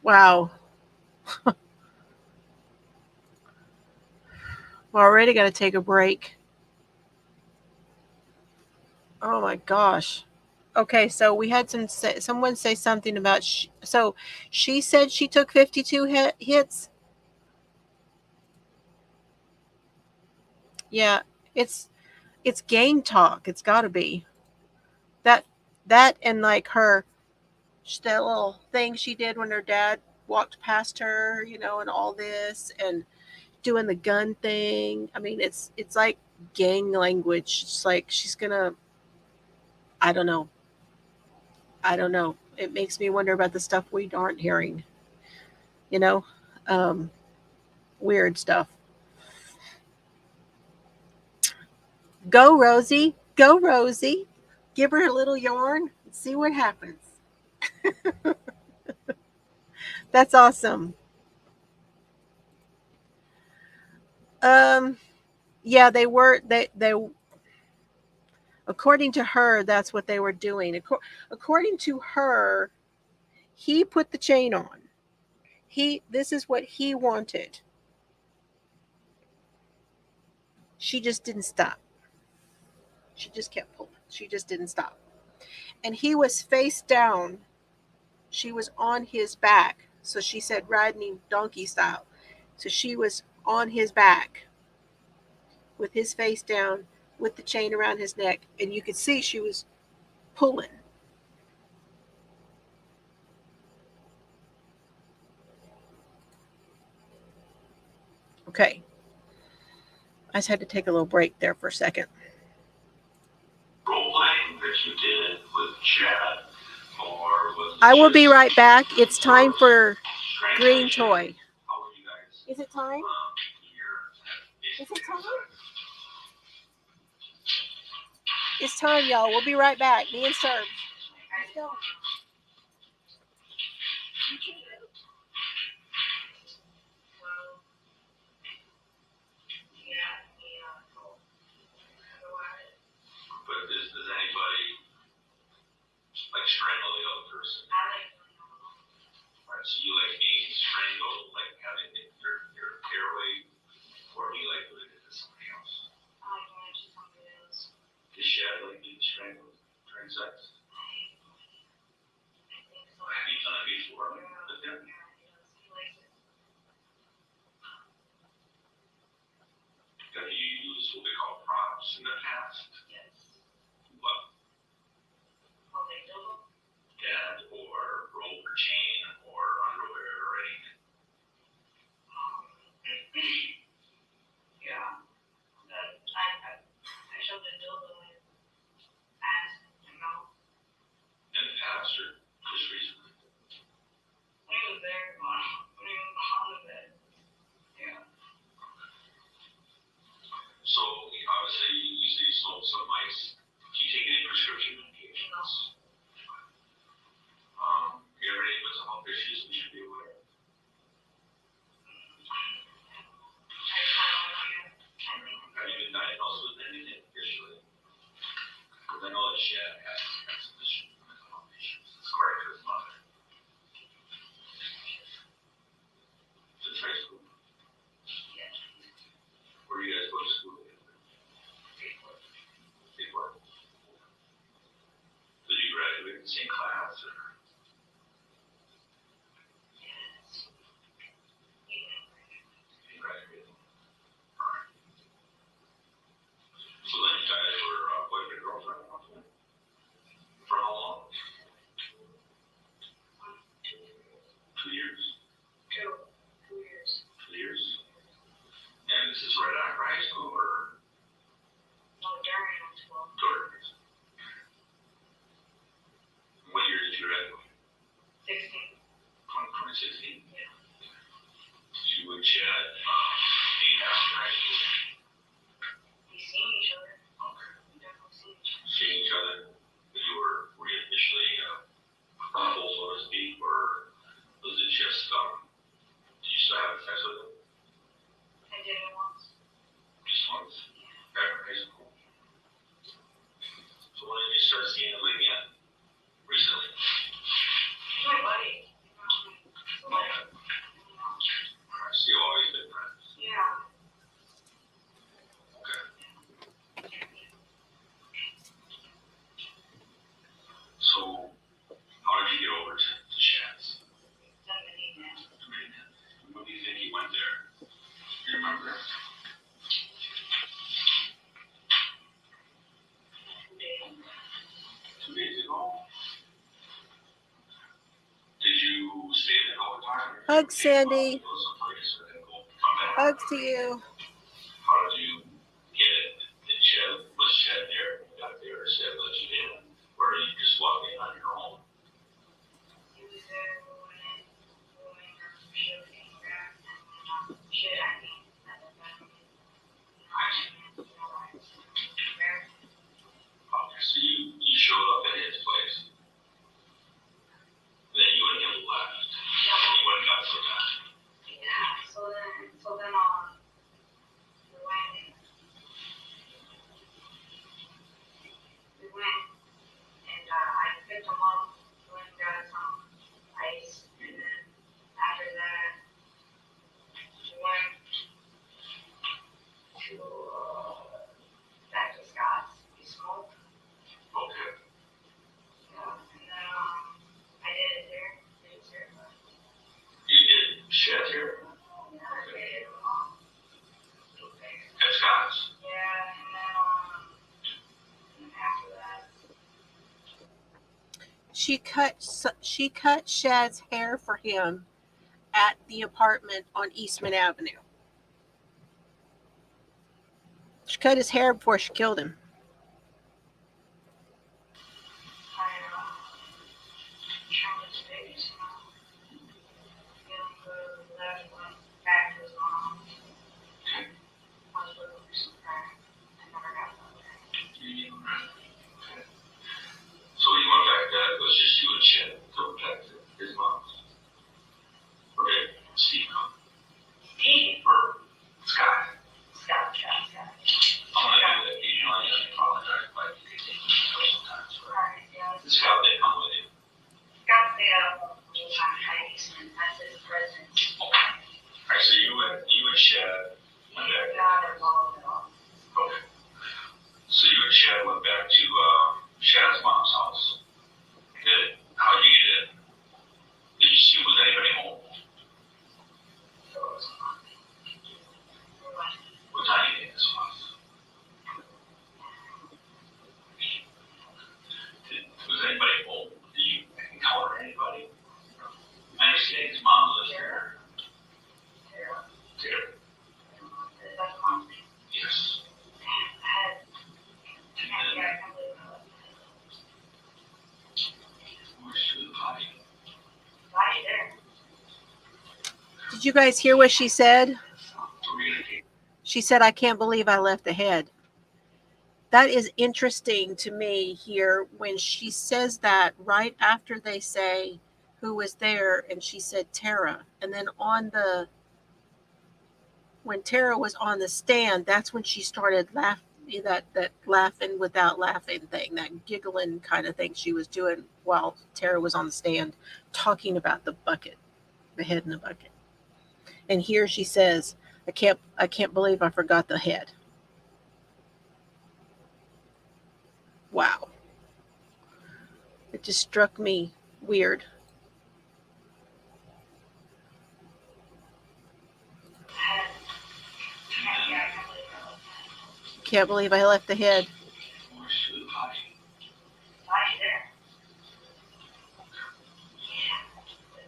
Wow. We're already got to take a break. Oh my gosh. Okay, so we had someone say something about so she said she took 52 hits. Yeah, it's gang talk. It's got to be that and like that little thing she did when her dad walked past her, and all this and doing the gun thing. I mean, it's like gang language. It's like she's gonna. I don't know. I don't know. It makes me wonder about the stuff we aren't hearing. You know, um, weird stuff. Go, Rosie. Go, Rosie. Give her a little yarn and see what happens. That's awesome. Um, yeah, they according to her, that's what they were doing. According to her, he put the chain on. This is what he wanted. She just didn't stop. She just kept pulling. She just didn't stop. And he was face down. She was on his back. So she said riding donkey style. So she was on his back with his face down, with the chain around his neck, and you could see she was pulling. Okay. I just had to take a little break there for a second. Role playing that you did with Chad, or was I will be right back. It's time for green toy. How were you guys? Is it time? Is it time? It's time, y'all. We'll be right back. Me and Serb. Let's go. But does anybody like strangle the other person? Alright, so you like being strangled, like having your airway, or do you like doing it to somebody else? Does Chad like being strangled during sex? Have you done it before with him? Have you used what we call props in the past? What? Dad, or rope or chain, or underwear, or anything? In the past, or just recently? So obviously you say you sold some mice. Do you take any prescription medications? Do you have any mental health issues we should be aware of? Have you been diagnosed with anything officially? Because I know that Chad has some issues with mental health issues. It's correct to his mother. Since high school. Where do you guys go to school together? Before. Did you graduate in the same class, or? You graduated. Alright. So then you guys were boyfriend, girlfriend, for how long? 2 years? 2 years? And this is right after high school, or? During high school. What year did you graduate? 2016? Yeah. Did you and Chad meet after high school? We seen each other. Okay. We definitely seen each other. Seeing each other? You were you initially couple, so to speak, or was it just, did you still have sex with him? I did it once. Just once? Yeah. After high school? So when did you start seeing him again? Recently? My buddy. No, Hugs, Sandy. Go someplace and then go come back. Hugs to you. How did you get it? Did Shed was Shed there? You got there, Shed let you in, or you just walked in on your own? He was there when she was getting back, and shit, I mean, at the time, Okay, so you showed up at his place. Then you and him left. And you went and got forgotten. yeah, so then, we went, and I picked him up, went and got some ice, and then after that, we went to, back to Scott's, we smoked, Okay. yeah, and then, I did it there, but, You did Shed here yeah, I did it, at Scott's. yeah, and then after that, She cut Shad's hair for him at the apartment on Eastman Avenue. She cut his hair before she killed him. trying to fix, feeling good, left, went back to his mom. I was looking for some crack. I never got that. Okay. So you went back there, it was just you and Shed to back to his mom's. Okay, Steve come. Steve, Or Scott. Scott. I'm gonna do that occasionally, I apologize, but you can take me sometimes, right? Alright, yeah. Scott, they come with you. Scott stayed out of the time Eastman. That's his residence. Alright, so you and Shed went back. Not involved at all. Okay. So you and Shed went back to Shad's mom's house. Good. How'd you get in? Did you see was anybody home? So it was fun. What time you think this was? Was anybody home? Did you encounter anybody? I understand his mom lives there. Terrible. There. Is that the mom's name? Yes. I can't believe it. Where's the body? Body there. Did you guys hear what she said? Communicate. She said, I can't believe I left the head. That is interesting to me here when she says that right after they say who was there, and she said Tara. And then when Tara was on the stand, that's when she started laughing, that laughing without laughing thing, that giggling kind of thing she was doing while Tara was on the stand talking about the bucket, the head in the bucket. And here she says, I can't believe I forgot the head. Wow. It just struck me weird. Can't believe I left the head. Where's the body? Body there.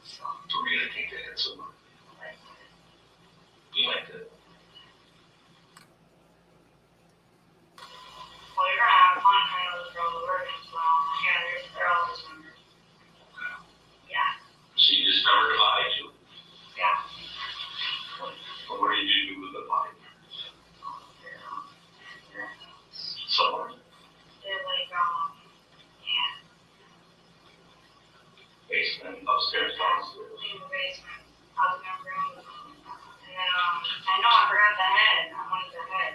So we're gonna take the head somewhere. You like it? Well, you're gonna have fun hanging with the girls at work as well. Yeah, they're all just members. Yeah, So you discovered the body too? yeah. But what did you do with the body? Somewhere. They're like, yeah, Basement, upstairs, downstairs. in the basement. I was in my room. And then, I know I forgot the head. I wanted the head.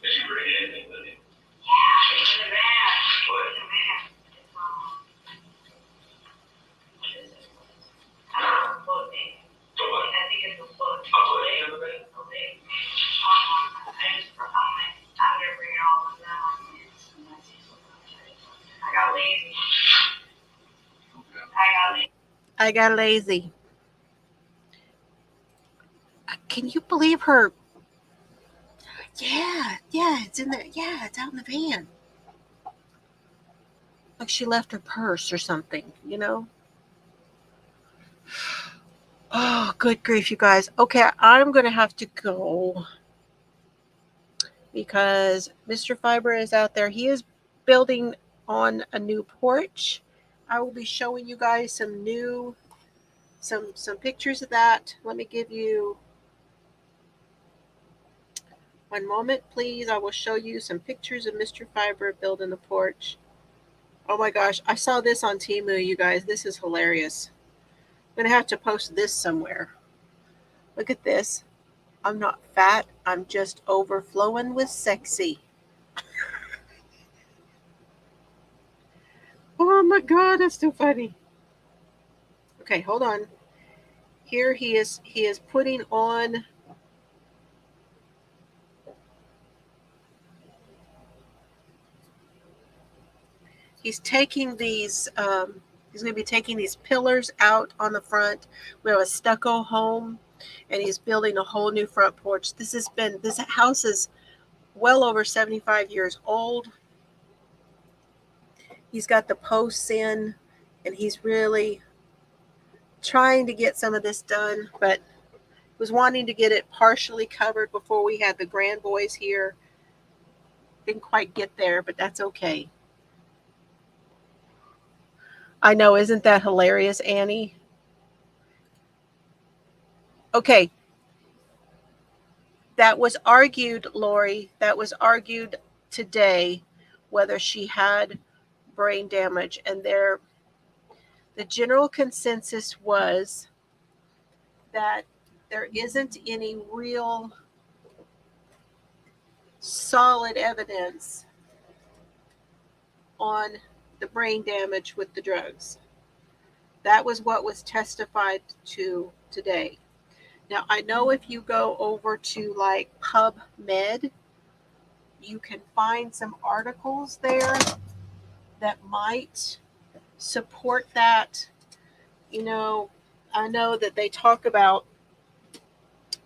Did you bring anything with you? Yeah, it's in the van. What? It's in the van. It's, what is it? I don't know, book name. The what? I think it's a book. A plate in the bed? A leg. I'm gonna bring it all of them. I got lazy. I got lazy. Can you believe her? Yeah, it's in there. Yeah, it's out in the van. Like she left her purse or something, you know? Oh. good grief, you guys. Okay, I'm going to have to go because Mr. Fiber is out there. He is building on a new porch. I will be showing you guys some pictures of that. Let me give you one moment, please. I will show you some pictures of Mr. Fiber building the porch. Oh my gosh, I saw this on Temu, you guys. This is hilarious. I'm going to have to post this somewhere. Look at this. I'm not fat. I'm just overflowing with sexy. Oh my God, that's too funny. Okay, hold on. Here he is putting on he's taking these he's going to be taking these pillars out on the front. We have a stucco home and he's building a whole new front porch. This house is well over 75 years old. He's got the posts in and he's really trying to get some of this done, but was wanting to get it partially covered before we had the grand boys here. Didn't quite get there, but that's okay. I know, isn't that hilarious, Annie? Okay. That was argued, Lori, that was argued today whether she had brain damage, and the general consensus was that there isn't any real solid evidence on the brain damage with the drugs. That was what was testified to today. Now, I know if you go over to like PubMed, you can find some articles there that might support that. You know, I know that they talk about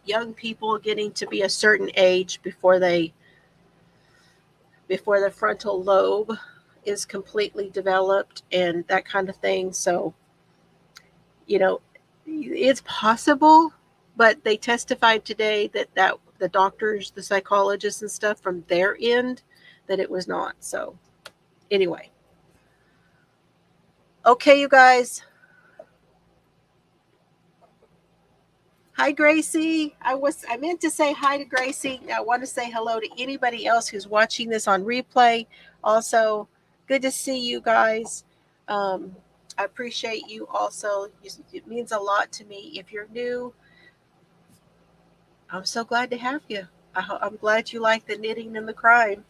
young people getting to be a certain age before the frontal lobe is completely developed and that kind of thing. So, you know, it's possible, but they testified today that the doctors, the psychologists and stuff from their end, that it was not. So anyway. Okay, you guys. Hi, Gracie. I meant to say hi to Gracie. I want to say hello to anybody else who's watching this on replay. Also, good to see you guys. I appreciate you also. It means a lot to me. If you're new, I'm so glad to have you. I'm glad you like the knitting and the crime.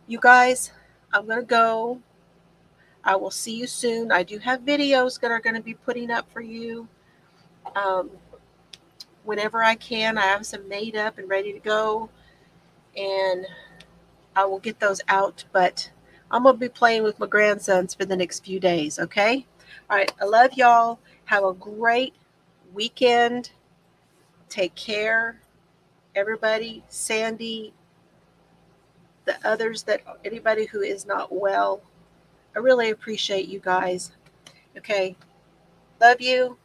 You guys, I'm going to go. I will see you soon. I do have videos that are going to be putting up for you. Whenever I can, I have some made up and ready to go, and I will get those out, but I'm going to be playing with my grandsons for the next few days, okay? All right, I love y'all. Have a great weekend. Take care, everybody. Sandy, the others, anybody who is not well, I really appreciate you guys, okay? Love you.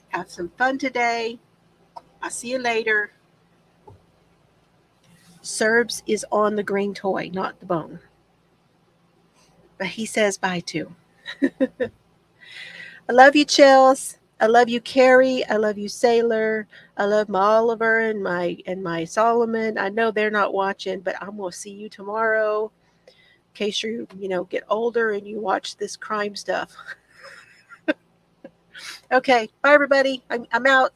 Have some fun today. I'll see you later. Serbs is on the green toy, not the bone. But he says bye too. I love you, Chills. I love you, Carrie. I love you, Sailor. I love my Oliver and my Solomon. I know they're not watching, but I'm gonna see you tomorrow. In case you get older and you watch this crime stuff. Okay, bye everybody. I'm out.